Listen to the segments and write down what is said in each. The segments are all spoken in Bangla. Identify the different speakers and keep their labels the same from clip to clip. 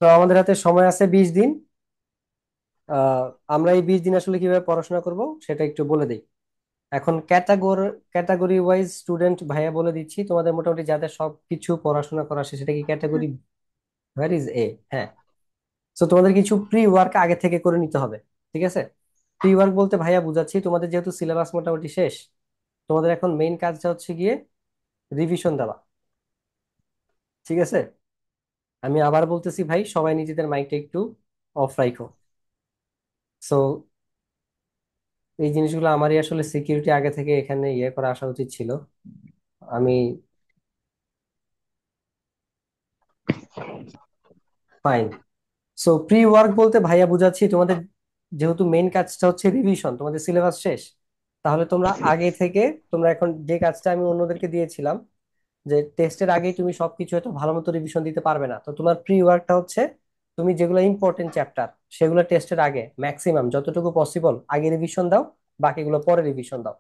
Speaker 1: তো আমাদের হাতে সময় আছে 20 দিন। আহ আমরা এই 20 দিন আসলে কিভাবে পড়াশোনা করব সেটা একটু বলে দিই। এখন ক্যাটাগরি ওয়াইজ স্টুডেন্ট ভাইয়া বলে দিচ্ছি তোমাদের, মোটামুটি যাদের সবকিছু পড়াশোনা করা শেষ, সেটা কি ক্যাটাগরি হোয়ার ইজ এ? হ্যাঁ। তো তোমাদের কিছু প্রি ওয়ার্ক আগে থেকে করে নিতে হবে। ঠিক আছে। প্রি ওয়ার্ক বলতে ভাইয়া বুঝাচ্ছি, তোমাদের যেহেতু সিলেবাস মোটামুটি শেষ, তোমাদের এখন মেইন কাজটা হচ্ছে গিয়ে রিভিশন দেওয়া। ঠিক আছে। আমি আবার বলতেছি ভাই, সবাই নিজেদের মাইকটা একটু অফ রাখো। সো এই জিনিসগুলো আমারই আসলে সিকিউরিটি আগে থেকে এখানে ইয়ে করা আসা উচিত ছিল। আমি ফাইন। সো প্রি ওয়ার্ক বলতে ভাইয়া বুঝাচ্ছি তোমাদের, যেহেতু মেইন কাজটা হচ্ছে রিভিশন, তোমাদের সিলেবাস শেষ, তাহলে তোমরা আগে থেকে, তোমরা এখন যে কাজটা আমি অন্যদেরকে দিয়েছিলাম, যে টেস্টের আগেই তুমি সবকিছু হয়তো ভালো মতো রিভিশন দিতে পারবে না, তো তোমার প্রি ওয়ার্কটা হচ্ছে তুমি যেগুলো ইম্পর্টেন্ট চ্যাপ্টার সেগুলো টেস্টের আগে ম্যাক্সিমাম যতটুকু পসিবল আগে রিভিশন দাও, বাকিগুলো পরে রিভিশন দাও।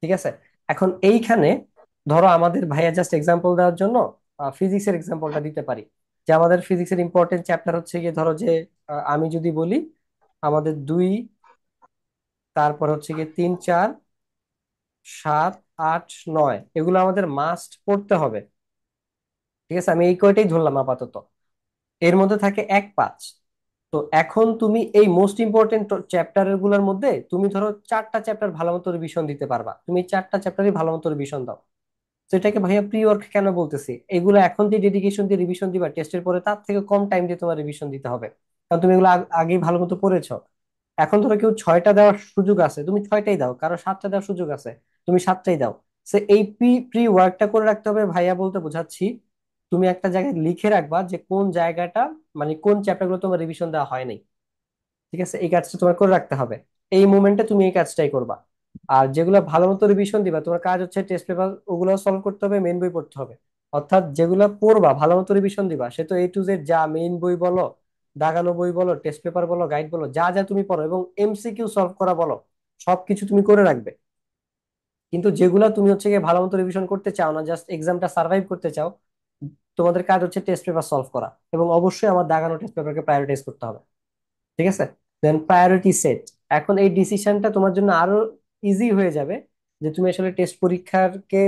Speaker 1: ঠিক আছে। এখন এইখানে ধরো আমাদের ভাইয়া জাস্ট এক্সাম্পল দেওয়ার জন্য ফিজিক্সের এক্সাম্পলটা দিতে পারি, যে আমাদের ফিজিক্সের ইম্পর্টেন্ট চ্যাপ্টার হচ্ছে গিয়ে ধরো যে আমি যদি বলি আমাদের 2, তারপর হচ্ছে গিয়ে 3, 4, 7, 8, 9 এগুলো আমাদের মাস্ট পড়তে হবে। ঠিক আছে, আমি এই কয়টাই ধরলাম আপাতত। এর মধ্যে থাকে 1, 5। তো এখন তুমি এই মোস্ট ইম্পর্টেন্ট চ্যাপ্টার গুলোর মধ্যে তুমি ধরো 4টা চ্যাপ্টার ভালো মতো রিভিশন দিতে পারবা, তুমি 4টা চ্যাপ্টারই ভালো মতো রিভিশন দাও। তো এটাকে ভাইয়া প্রি ওয়ার্ক কেন বলতেছি? এগুলো এখন যে ডেডিকেশন দিয়ে রিভিশন দিবা টেস্টের পরে, তার থেকে কম টাইম দিয়ে তোমার রিভিশন দিতে হবে, কারণ তুমি এগুলো আগেই ভালো মতো পড়েছো। এখন ধরো কেউ 6টা দেওয়ার সুযোগ আছে, তুমি 6টাই দাও, কারো 7টা দেওয়ার সুযোগ আছে, তুমি 7টাই দাও। সে এই প্রি প্রি ওয়ার্কটা করে রাখতে হবে ভাইয়া বলতে বোঝাচ্ছি, তুমি একটা জায়গায় লিখে রাখবা যে কোন জায়গাটা, মানে কোন চ্যাপ্টার গুলো তোমার রিভিশন দেওয়া হয় নাই। ঠিক আছে, এই কাজটা তোমার করে রাখতে হবে। এই মোমেন্টে তুমি এই কাজটাই করবা। আর যেগুলো ভালো মতো রিভিশন দিবা, তোমার কাজ হচ্ছে টেস্ট পেপার ওগুলো সলভ করতে হবে, মেইন বই পড়তে হবে। অর্থাৎ যেগুলো পড়বা ভালো মতো রিভিশন দিবা, সে তো A to Z যা মেইন বই বলো, দাগানো বই বলো, টেস্ট পেপার বলো, গাইড বলো, যা যা তুমি পড়ো, এবং MCQ সলভ করা বলো, সবকিছু তুমি করে রাখবে। কিন্তু যেগুলা তুমি হচ্ছে গিয়ে ভালো মতো রিভিশন করতে চাও না, জাস্ট এক্সামটা সার্ভাইভ করতে চাও, তোমাদের কাজ হচ্ছে টেস্ট পেপার সলভ করা, এবং অবশ্যই আমার দাগানো টেস্ট পেপারকে প্রায়োরিটাইজ করতে হবে। ঠিক আছে। দেন প্রায়োরিটি সেট। এখন এই ডিসিশনটা তোমার জন্য আরো ইজি হয়ে যাবে, যে তুমি আসলে টেস্ট পরীক্ষাকে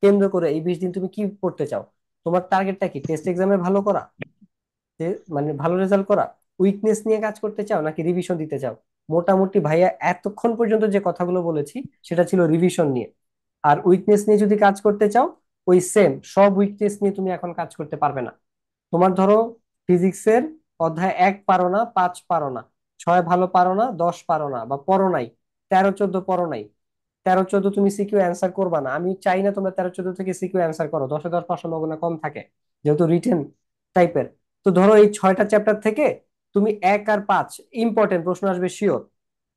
Speaker 1: কেন্দ্র করে এই 20 দিন তুমি কি পড়তে চাও। তোমার টার্গেটটা কি? টেস্ট এক্সামে ভালো করা, মানে ভালো রেজাল্ট করা, উইকনেস নিয়ে কাজ করতে চাও, নাকি রিভিশন দিতে চাও? মোটামুটি ভাইয়া এতক্ষণ পর্যন্ত যে কথাগুলো বলেছি সেটা ছিল রিভিশন নিয়ে। আর উইকনেস নিয়ে যদি কাজ করতে চাও, ওই সেম সব উইকনেস নিয়ে তুমি এখন কাজ করতে পারবে না। তোমার ধরো ফিজিক্সের অধ্যায় 1 পারো না, 5 পারো না, 6 ভালো পারো না, 10 পারো না, বা পড়ো নাই, 13, 14 পড়ো নাই, 13, 14 তুমি সিকিউ অ্যান্সার করবা না। আমি চাই না তোমরা 13, 14 থেকে সিকিউ অ্যান্সার করো, 10-এ 10 পাওয়ার সম্ভাবনা কম থাকে, যেহেতু রিটেন টাইপের। তো ধরো এই 6টা চ্যাপ্টার থেকে তুমি 1 আর 5 ইম্পর্টেন্ট প্রশ্ন আসবে শিওর,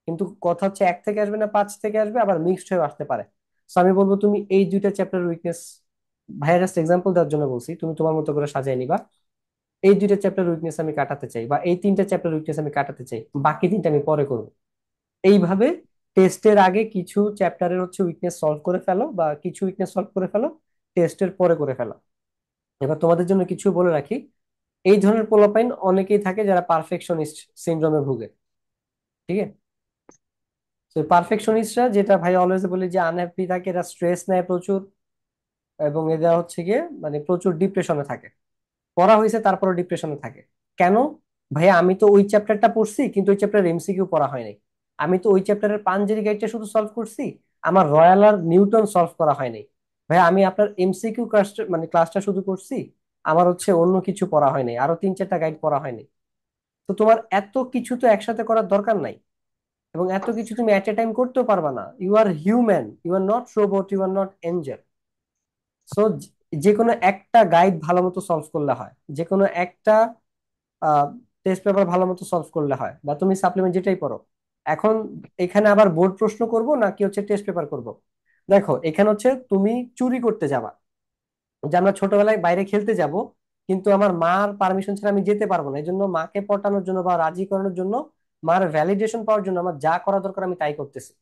Speaker 1: কিন্তু কথা হচ্ছে 1 থেকে আসবে না 5 থেকে আসবে, আবার মিক্সড হয়ে আসতে পারে। তো আমি বলবো তুমি এই 2টা চ্যাপ্টার উইকনেস, ভাইয়া জাস্ট এক্সাম্পল দেওয়ার জন্য বলছি, তুমি তোমার মতো করে সাজিয়ে নিবা। এই 2টা চ্যাপ্টার উইকনেস আমি কাটাতে চাই, বা এই 3টা চ্যাপ্টার উইকনেস আমি কাটাতে চাই, বাকি 3টা আমি পরে করব। এইভাবে টেস্টের আগে কিছু চ্যাপ্টারের হচ্ছে উইকনেস সলভ করে ফেলো, বা কিছু উইকনেস সলভ করে ফেলো, টেস্টের পরে করে ফেলো। এবার তোমাদের জন্য কিছু বলে রাখি, এই ধরনের পোলাপাইন অনেকেই থাকে যারা পারফেকশনিস্ট সিনড্রোমে ভুগে। ঠিক আছে। তো পারফেকশনিস্টরা, যেটা ভাই অলওয়েজ বলি, যে আনহ্যাপি থাকে, এরা স্ট্রেস নেয় প্রচুর, এবং এরা হচ্ছে গিয়ে মানে প্রচুর ডিপ্রেশনে থাকে। পড়া হয়েছে তারপরে ডিপ্রেশনে থাকে। কেন? ভাইয়া আমি তো ওই চ্যাপ্টারটা পড়ছি, কিন্তু ওই চ্যাপ্টার MCQ পড়া হয় নাই। আমি তো ওই চ্যাপ্টারের পাঞ্জেরি গাইডটা শুধু সলভ করছি, আমার রয়্যাল আর নিউটন সলভ করা হয় নাই। ভাইয়া আমি আপনার MCQ ক্লাসটা, মানে ক্লাসটা শুধু করছি, আমার হচ্ছে অন্য কিছু পড়া হয় নাই, আরো 3-4টা গাইড পড়া হয় নাই। তো তোমার এত কিছু তো একসাথে করার দরকার নাই, এবং এত কিছু তুমি এট এ টাইম করতেও পারবা না। You are human, you are not robot, you are not angel. So যে কোনো একটা গাইড ভালো মতো সলভ করলে হয়, যে কোনো একটা টেস্ট পেপার ভালো মতো সলভ করলে হয়, বা তুমি সাপ্লিমেন্ট যেটাই পড়ো। এখন এখানে আবার বোর্ড প্রশ্ন করব নাকি হচ্ছে টেস্ট পেপার করব? দেখো এখানে হচ্ছে তুমি চুরি করতে যাবা, যে আমরা ছোটবেলায় বাইরে খেলতে যাব, কিন্তু আমার মার পারমিশন ছাড়া আমি যেতে পারবো না, এই জন্য মাকে পটানোর জন্য বা রাজি করানোর জন্য, মার ভ্যালিডেশন পাওয়ার জন্য আমার যা করা দরকার আমি তাই করতেছি।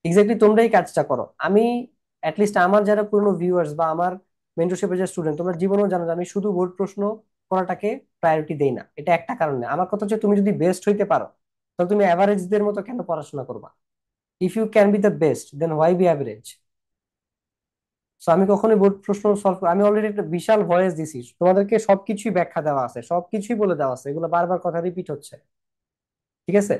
Speaker 1: এক্স্যাক্টলি তোমরা এই কাজটা করো। আমি অ্যাটলিস্ট আমার যারা পুরনো ভিউয়ার্স বা আমার মেন্টরশিপের যে স্টুডেন্ট, তোমরা জীবনেও জানো যে আমি শুধু বোর্ড প্রশ্ন করাটাকে প্রায়োরিটি দেই না, এটা একটা কারণে। আমার কথা হচ্ছে তুমি যদি বেস্ট হইতে পারো তাহলে তুমি অ্যাভারেজদের মতো কেন পড়াশোনা করবা? If you can be the best then why be average? So আমি কখনোই বোর্ড প্রশ্ন সলভ, আমি অলরেডি একটা বিশাল ভয়েস দিছি তোমাদেরকে, সবকিছুই ব্যাখ্যা দেওয়া আছে, সবকিছুই বলে দেওয়া আছে, এগুলো বারবার কথা রিপিট হচ্ছে। ঠিক আছে,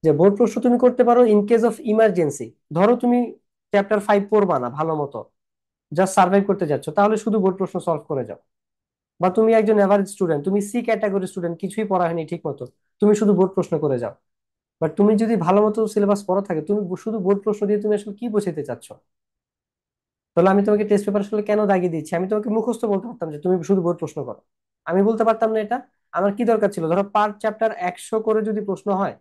Speaker 1: যে বোর্ড প্রশ্ন তুমি করতে পারো ইন কেস অফ ইমার্জেন্সি। ধরো তুমি চ্যাপ্টার 5 পড়বা না ভালো মতো, জাস্ট সার্ভাইভ করতে যাচ্ছ, তাহলে শুধু বোর্ড প্রশ্ন সলভ করে যাও। বা তুমি একজন এভারেজ স্টুডেন্ট, তুমি সি ক্যাটাগরি স্টুডেন্ট, কিছুই পড়া হয়নি ঠিক মতো, তুমি শুধু বোর্ড প্রশ্ন করে যাও। বাট তুমি যদি ভালো মতো সিলেবাস পড়া থাকে, তুমি শুধু বোর্ড প্রশ্ন দিয়ে তুমি আসলে কি বোঝাতে চাচ্ছ? তাহলে আমি তোমাকে টেস্ট পেপার আসলে কেন দাগিয়ে দিচ্ছি? আমি তোমাকে মুখস্থ বলতে পারতাম যে তুমি শুধু বোর্ড প্রশ্ন করো, আমি বলতে পারতাম না এটা? আমার কি দরকার ছিল? ধরো পার চ্যাপ্টার 100 করে যদি প্রশ্ন হয়,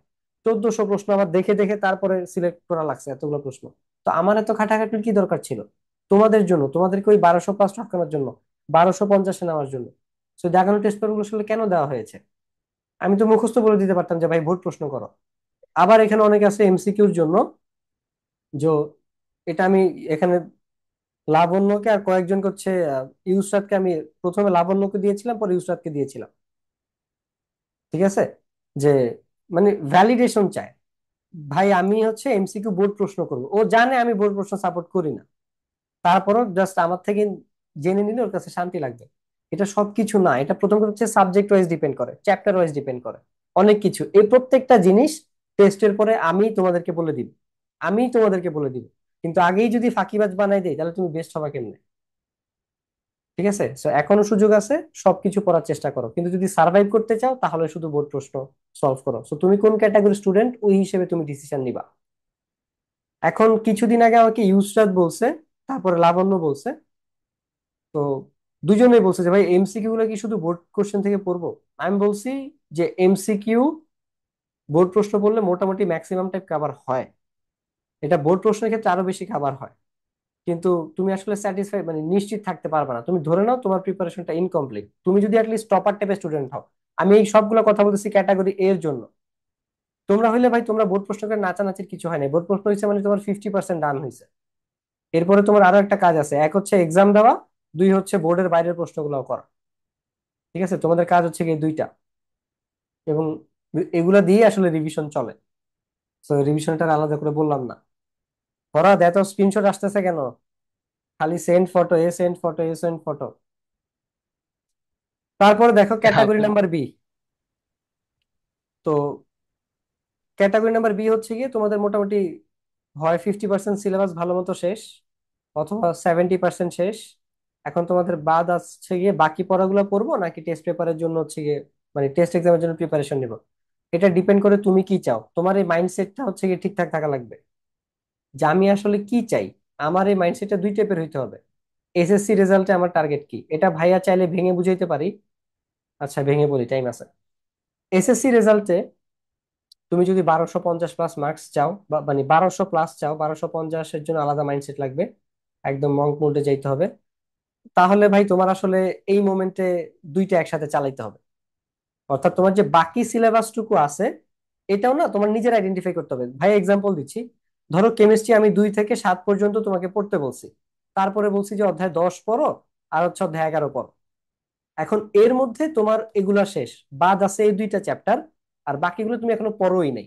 Speaker 1: 1400 প্রশ্ন আবার দেখে দেখে তারপরে সিলেক্ট করা লাগছে এতগুলো প্রশ্ন। তো আমার এত খাটাখাটির কি দরকার ছিল? তোমাদের জন্য, তোমাদেরকে ওই 1200 প্লাস আটকানোর জন্য, 1250 নেওয়ার জন্য। তো দাগানো টেস্ট পেপার গুলো আসলে কেন দেওয়া হয়েছে? আমি তো মুখস্থ বলে দিতে পারতাম যে ভাই বোর্ড প্রশ্ন করো। আবার এখানে অনেকে আছে এমসিকিউর জন্য, যে এটা আমি এখানে লাবণ্যকে আর কয়েকজনকে হচ্ছে ইউসরাতকে আমি প্রথমে লাবণ্যকে দিয়েছিলাম, পরে ইউসরাতকে দিয়েছিলাম। ঠিক আছে, যে মানে ভ্যালিডেশন চায়। ভাই আমি হচ্ছে এমসিকিউ বোর্ড প্রশ্ন করব, ও জানে আমি বোর্ড প্রশ্ন সাপোর্ট করি না, তারপরও জাস্ট আমার থেকে জেনে নিলে ওর কাছে শান্তি লাগবে। এটা সবকিছু না, এটা প্রথম কথা হচ্ছে সাবজেক্ট ওয়াইজ ডিপেন্ড করে, চ্যাপ্টার ওয়াইজ ডিপেন্ড করে, অনেক কিছু। এই প্রত্যেকটা জিনিস টেস্টের পরে আমি তোমাদেরকে বলে দিব, আমি তোমাদেরকে বলে দিব। কিন্তু আগেই যদি ফাঁকিবাজ বানাই দেই তাহলে তুমি বেস্ট হবা কেমনে? ঠিক আছে, সো এখনো সুযোগ আছে, সবকিছু পড়ার চেষ্টা করো, কিন্তু যদি সার্ভাইভ করতে চাও তাহলে শুধু বোর্ড প্রশ্ন সলভ করো। সো তুমি কোন ক্যাটাগরি স্টুডেন্ট ওই হিসেবে তুমি ডিসিশন নিবা। এখন কিছুদিন আগে আমাকে ইউসরাত বলছে, তারপরে লাবণ্য বলছে, তো দুজনেই বলছে যে ভাই এমসিকিউ গুলো কি শুধু বোর্ড কোশ্চেন থেকে পড়বো? আমি বলছি যে এমসিকিউ বোর্ড প্রশ্ন পড়লে মোটামুটি ম্যাক্সিমাম টাইপ কভার হয়, এটা বোর্ড প্রশ্নের ক্ষেত্রে আরো বেশি কভার হয়। কিন্তু তুমি আসলে স্যাটিসফাই মানে নিশ্চিত থাকতে পারবে না, তুমি ধরে নাও তোমার প্রিপারেশনটা ইনকমপ্লিট, তুমি যদি অ্যাটলিস্ট টপার টাইপের স্টুডেন্ট হও। আমি এই সবগুলো কথা বলতেছি ক্যাটাগরি এর জন্য। তোমরা হইলে ভাই তোমরা বোর্ড প্রশ্ন করে নাচানাচির কিছু হয় না, বোর্ড প্রশ্ন হয়েছে মানে তোমার 50% ডান হয়েছে। এরপরে তোমার আরো একটা কাজ আছে, এক হচ্ছে এক্সাম দেওয়া, দুই হচ্ছে বোর্ডের বাইরের প্রশ্নগুলো করা। ঠিক আছে, তোমাদের কাজ হচ্ছে কি এই দুইটা, এবং এগুলা দিয়ে আসলে রিভিশন চলে। তো রিভিশনটা আলাদা করে বললাম না। পড়া এত স্ক্রিনশট আসতেছে কেন? খালি সেন্ড ফটো, এ সেন্ড ফটো, এ সেন্ড ফটো। তারপরে দেখো ক্যাটাগরি
Speaker 2: আপু,
Speaker 1: নাম্বার বি। তো ক্যাটাগরি নাম্বার বি হচ্ছে গিয়ে তোমাদের মোটামুটি হয় 50% সিলেবাস ভালো মতো শেষ, অথবা 70% শেষ। এখন তোমাদের বাদ আসছে গিয়ে বাকি পড়াগুলো পড়বো নাকি টেস্ট পেপারের জন্য হচ্ছে গিয়ে মানে টেস্ট এক্সামের জন্য প্রিপারেশন নিব। এটা ডিপেন্ড করে তুমি কি চাও, তোমার এই মাইন্ডসেটটা হচ্ছে গিয়ে ঠিকঠাক থাকা লাগবে, যে আমি আসলে কি চাই। আমার এই মাইন্ডসেটটা দুই টাইপের হইতে হবে। এসএসসি রেজাল্টে আমার টার্গেট কি, এটা ভাইয়া চাইলে ভেঙে বুঝাইতে পারি। আচ্ছা ভেঙে বলি, টাইম আছে। এসএসসি রেজাল্টে তুমি যদি 1250 প্লাস মার্কস চাও, বা মানে 1200 প্লাস চাও, 1250-এর জন্য আলাদা মাইন্ডসেট লাগবে, একদম মঙ্ক মোডে যাইতে হবে। তাহলে ভাই তোমার আসলে এই মোমেন্টে দুইটা একসাথে চালাইতে হবে। অর্থাৎ তোমার যে বাকি সিলেবাসটুকু আছে এটাও না তোমার নিজের আইডেন্টিফাই করতে হবে। ভাই এক্সাম্পল দিচ্ছি, ধরো কেমিস্ট্রি আমি 2 থেকে 7 পর্যন্ত তোমাকে পড়তে বলছি, তারপরে বলছি যে অধ্যায় 10 পড়ো, আর হচ্ছে অধ্যায় 11 পড়ো। এখন এর মধ্যে তোমার এগুলা শেষ, বাদ আছে এই দুইটা চ্যাপ্টার, আর বাকিগুলো তুমি এখনো পড়োই নাই।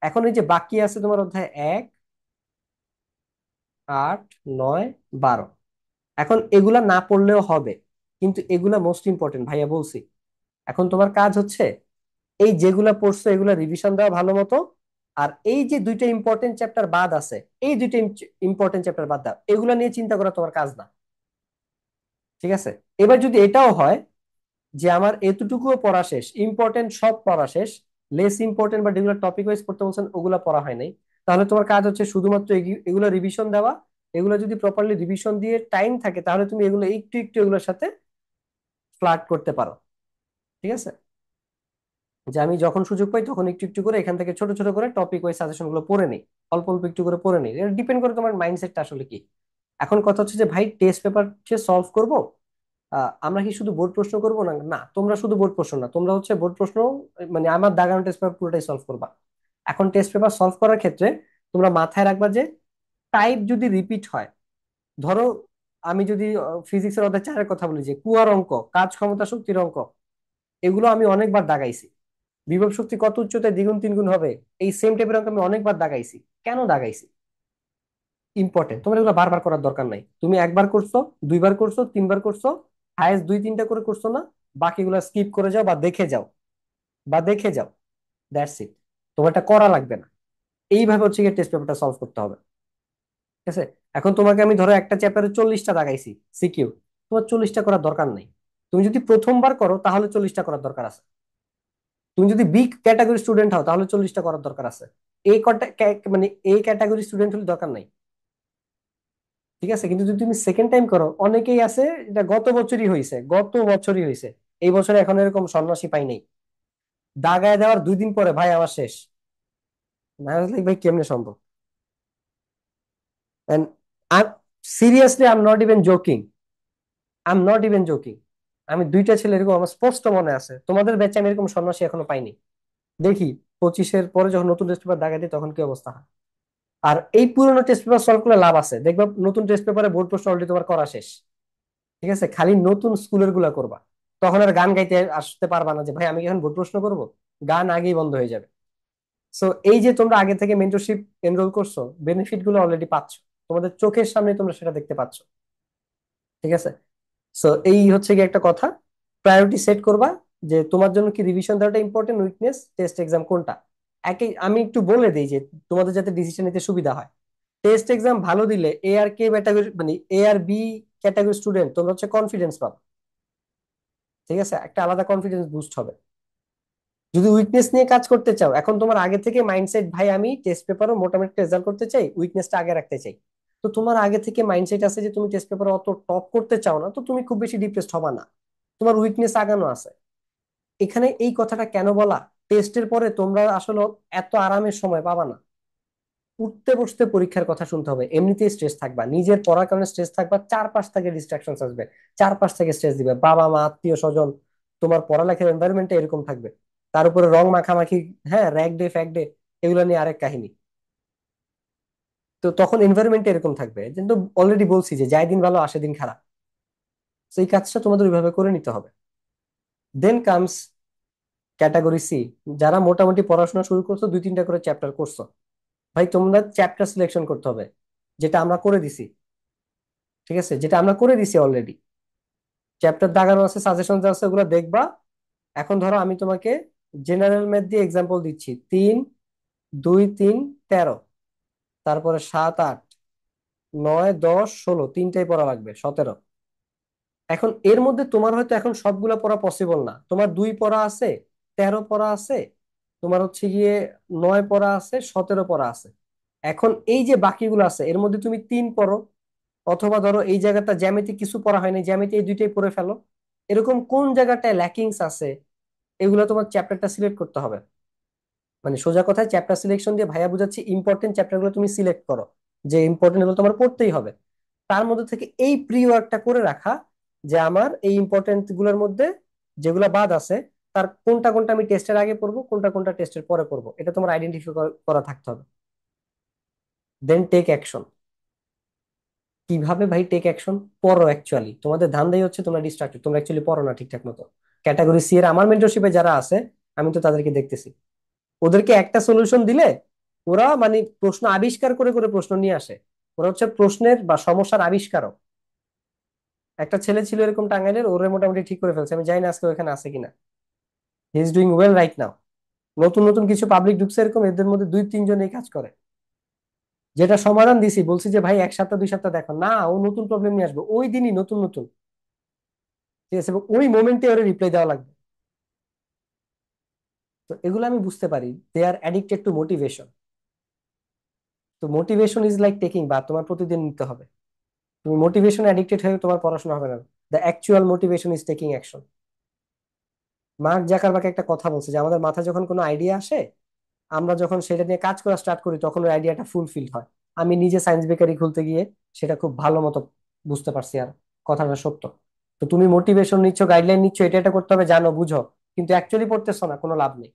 Speaker 1: এখন এই যে বাকি আছে তোমার অধ্যায় 1, 8, 9, 12, এখন এগুলা না পড়লেও হবে, কিন্তু এগুলা মোস্ট ইম্পর্টেন্ট ভাইয়া বলছি। এখন তোমার কাজ হচ্ছে এই যেগুলা পড়ছো এগুলা রিভিশন দেওয়া ভালো মতো, আর এই যে দুইটা ইম্পর্টেন্ট চ্যাপ্টার বাদ আছে, এই দুইটা ইম্পর্টেন্ট চ্যাপ্টার বাদ দাও, এগুলা নিয়ে চিন্তা করা তোমার কাজ না। ঠিক আছে, এবার যদি এটাও হয় যে আমার এতটুকুও পড়া শেষ, ইম্পর্টেন্ট সব পড়া শেষ, লেস ইম্পর্টেন্ট বা যেগুলো টপিক ওয়াইজ পড়তে বলছেন ওগুলা পড়া হয় নাই, তাহলে তোমার কাজ হচ্ছে শুধুমাত্র এগুলো রিভিশন দেওয়া। এগুলো যদি প্রপারলি রিভিশন দিয়ে টাইম থাকে তাহলে তুমি এগুলো একটু একটু এগুলোর সাথে ফ্লার্ট করতে পারো। ঠিক আছে, যে আমি যখন সুযোগ পাই তখন একটু একটু করে এখান থেকে ছোট ছোট করে টপিক ওয়াইজ সাজেশন গুলো পড়ে নিই, অল্প অল্প একটু করে পড়ে নিই। এটা ডিপেন্ড করে তোমার মাইন্ডসেটটা আসলে কি। এখন কথা হচ্ছে যে ভাই টেস্ট পেপার সে সলভ করবো, আমরা কি শুধু বোর্ড প্রশ্ন করবো না? না, তোমরা শুধু বোর্ড প্রশ্ন না, তোমরা হচ্ছে বোর্ড প্রশ্ন মানে আমার দাগানো টেস্ট পেপার পুরোটাই সলভ করবা। এখন টেস্ট পেপার সলভ করার ক্ষেত্রে তোমরা মাথায় রাখবা যে টাইপ যদি রিপিট হয়, ধরো আমি যদি ফিজিক্সের অধ্যায় 4-এর কথা বলি, যে কুয়ার অঙ্ক, কাজ ক্ষমতা শক্তির অঙ্ক, এগুলো আমি অনেকবার দাগাইছি। বিভব শক্তি কত উচ্চতায় দ্বিগুণ তিনগুণ হবে, এই সেম টাইপের অঙ্ক আমি অনেকবার দাগাইছি। কেন দাগাইছি? ইম্পর্টেন্ট, তোমার এগুলো বারবার করার দরকার নাই। তুমি একবার করছো, দুইবার করছো, তিনবার করছো, হায়েস্ট দুই তিনটা করে করছো না, বাকিগুলো স্কিপ করে যাও বা দেখে যাও, বা দেখে যাও, দ্যাটস ইট। তোমার এটা করা লাগবে না। এইভাবে হচ্ছে গিয়ে টেস্ট পেপারটা সলভ করতে হবে। ঠিক আছে? এখন তোমাকে আমি ধরো একটা চ্যাপ্টারে 40টা দাগাইছি সিকিউ, তোমার 40টা করার দরকার নাই। তুমি যদি প্রথমবার করো তাহলে 40টা করার দরকার আছে। তুমি যদি বি ক্যাটাগরি স্টুডেন্ট হও তাহলে 40টা করার দরকার আছে। এই মানে এই ক্যাটাগরি স্টুডেন্ট হলে দরকার নাই। ঠিক আছে? কিন্তু যদি তুমি সেকেন্ড টাইম করো, অনেকেই আছে, এটা গত বছরই হয়েছে, গত বছরই হয়েছে, এই বছরে এখন এরকম সন্ন্যাসী পাই নাই, দাগায় দেওয়ার 2 দিন পরে ভাই আমার শেষ। না হলে ভাই কেমনে সম্ভব? And I seriously, I am not even joking, I am not even joking. আমি দুইটা ছেলে এরকম আমার স্পষ্ট মনে আছে, তোমাদের ব্যাচে আমি এরকম সন্ন্যাসী এখনো পাইনি। দেখি 25-এর পরে যখন নতুন টেস্ট পেপার দাগাই দিই তখন কি অবস্থা হয়। আর এই পুরোনো টেস্ট পেপার সলভ করলে লাভ আছে, দেখবা নতুন টেস্ট পেপারে বোর্ড প্রশ্ন অলরেডি তোমার করা শেষ। ঠিক আছে? খালি নতুন স্কুলের গুলা করবা, তখন আর গান গাইতে আসতে পারবা না যে ভাই আমি কি এখন বোর্ড প্রশ্ন করব, গান আগেই বন্ধ হয়ে যাবে। সো এই যে তোমরা আগে থেকে মেন্টরশিপ এনরোল করছো, বেনিফিট গুলো অলরেডি পাচ্ছ, তোমাদের চোখের সামনে তোমরা সেটা দেখতে পাচ্ছ। ঠিক আছে? সো এই হচ্ছে কি একটা কথা, প্রায়োরিটি সেট করবা যে তোমার জন্য কি রিভিশন দেওয়াটা ইম্পর্টেন্ট, উইকনেস, টেস্ট এক্সাম কোনটা। আমি একটু বলে দিই যে তোমাদের যাতে ডিসিশন নিতে সুবিধা হয়। টেস্ট এক্সাম ভালো দিলে এ আর কে ক্যাটাগরি, মানে এ আর বি ক্যাটাগরি স্টুডেন্ট তোমরা হচ্ছে কনফিডেন্স পাবে। ঠিক আছে? একটা আলাদা কনফিডেন্স বুস্ট হবে। যদি উইকনেস নিয়ে কাজ করতে চাও, এখন তোমার আগে থেকে মাইন্ডসেট ভাই আমি টেস্ট পেপারও মোটামুটি রেজাল্ট করতে চাই, উইকনেসটা আগে রাখতে চাই, তো তোমার আগে থেকে মাইন্ডসেট আছে যে তুমি টেস্ট পেপারে অত টপ করতে চাও না, তো তুমি খুব বেশি ডিপ্রেসড হবা না, তোমার উইকনেস আগানো আছে। এখানে এই কথাটা কেন বলা, টেস্টের পরে তোমরা আসলে এত আরামের সময় পাবা না। উঠতে বসতে পরীক্ষার কথা শুনতে হবে, এমনিতেই স্ট্রেস থাকবা, নিজের পড়ার কারণে স্ট্রেস থাকবা, চারপাশ থেকে ডিস্ট্রাকশন আসবে, চারপাশ থেকে স্ট্রেস দিবে, বাবা মা আত্মীয় স্বজন, তোমার পড়ালেখার এনভায়রনমেন্টটা এরকম থাকবে। তার উপরে রং মাখামাখি, হ্যাঁ র্যাক ডে ফ্যাক ডে, এগুলো নিয়ে আরেক কাহিনী। তো তখন এনভায়রনমেন্ট এরকম থাকবে, কিন্তু অলরেডি বলছি যে যায় দিন ভালো আসে দিন খারাপ। তো এই কাজটা তোমাদের ওইভাবে করে নিতে হবে। দেন কামস ক্যাটাগরি সি, যারা মোটামুটি পড়াশোনা শুরু করছো, 2-3টা করে চ্যাপ্টার করছো, ভাই তোমরা চ্যাপ্টার সিলেকশন করতে হবে, যেটা আমরা করে দিছি। ঠিক আছে? যেটা আমরা করে দিছি অলরেডি, চ্যাপ্টার দাগানো আছে, সাজেশন আছে, ওগুলো দেখবা। এখন ধরো আমি তোমাকে জেনারেল ম্যাথ দিয়ে এক্সাম্পল দিচ্ছি, 3, 2, 3, 13, তারপরে 7, 8, 9, 10, 16, তিনটাই পড়া লাগবে, 17। এখন এর মধ্যে তোমার হয়তো এখন সবগুলা পড়া পসিবল না, তোমার 2 পড়া আছে, 13 পড়া আছে, তোমার হচ্ছে গিয়ে 9 পড়া আছে, 17 পড়া আছে। এখন এই যে বাকিগুলো আছে এর মধ্যে তুমি 3 পড়ো, অথবা ধরো এই জায়গাটা জ্যামিতি কিছু পড়া হয়নি, জ্যামিতি এই দুইটাই পড়ে ফেলো। এরকম কোন জায়গাটায় ল্যাকিংস আছে, এগুলো তোমার চ্যাপ্টারটা সিলেক্ট করতে হবে। মানে সোজা কথায় চ্যাপ্টার সিলেকশন দিয়ে ভাইয়া বুঝাচ্ছি, ইম্পর্টেন্ট চ্যাপ্টার গুলো তুমি সিলেক্ট করো, যে ইম্পর্টেন্ট গুলো তোমার পড়তেই হবে। তার মধ্যে থেকে এই প্রি ওয়ার্কটা করে রাখা, যে আমার এই ইম্পর্টেন্ট গুলোর মধ্যে যেগুলো বাদ আছে, তার কোনটা কোনটা আমি টেস্টের আগে পড়বো, কোনটা কোনটা টেস্টের পরে পড়বো, এটা তোমার আইডেন্টিফাই করা থাকতে হবে। Then take action. কিভাবে ভাই টেক অ্যাকশন? পড়ো, অ্যাকচুয়ালি তোমাদের ধান্দাই হচ্ছে তোমরা ডিস্ট্রাক্টেড, তোমরা অ্যাকচুয়ালি পড়ো না ঠিকঠাক মতো। ক্যাটাগরি সি এর আমার মেন্টরশিপে যারা আছে, আমি তো তাদেরকে দেখতেছি, ওদেরকে একটা সলিউশন দিলে ওরা মানে প্রশ্ন আবিষ্কার করে করে প্রশ্ন নিয়ে আসে, ওরা হচ্ছে প্রশ্নের বা সমস্যার আবিষ্কারক। একটা ছেলে ছিল এরকম টাঙ্গাইলের, ওরে মোটামুটি ঠিক করে ফেলছে, আমি জানি না আজকে ওখানে আছে কিনা। He is doing well right now. নতুন নতুন কিছু পাবলিক ঢুকছে এরকম, এদের মধ্যে 2-3 জন এই কাজ করে। যেটা সমাধান দিছি, বলছি যে ভাই 1 সপ্তাহ 2 সপ্তাহ দেখো না, ও নতুন প্রবলেম নিয়ে আসবে ওই দিনই, নতুন নতুন। ঠিক আছে? এবং ওই মোমেন্টে ওরা রিপ্লাই দেওয়া লাগবে। তো এগুলো আমি বুঝতে পারি, দে আর অ্যাডিক্টেড টু মোটিভেশন। তো মোটিভেশন ইজ লাইক টেকিং, বা তোমার প্রতিদিন নিতে হবে। তুমি মোটিভেশন অ্যাডিক্টেড হয়ে তোমার পড়াশোনা হবে না। The actual motivation is taking action. Mark Zuckerberg একটা কথা বলছে যে আমাদের মাথায় যখন কোনো আইডিয়া আসে, আমরা যখন সেটা নিয়ে কাজ করা স্টার্ট করি তখন ওই আইডিয়াটা ফুলফিল হয়। আমি নিজে সায়েন্স বেকারি খুলতে গিয়ে সেটা খুব ভালো মতো বুঝতে পারছি, আর কথাটা সত্য। তো তুমি মোটিভেশন নিচ্ছ, গাইডলাইন নিচ্ছ, এটা এটা করতে হবে জানো, বুঝো, কিন্তু অ্যাকচুয়ালি পড়তেছো না, কোনো লাভ নেই।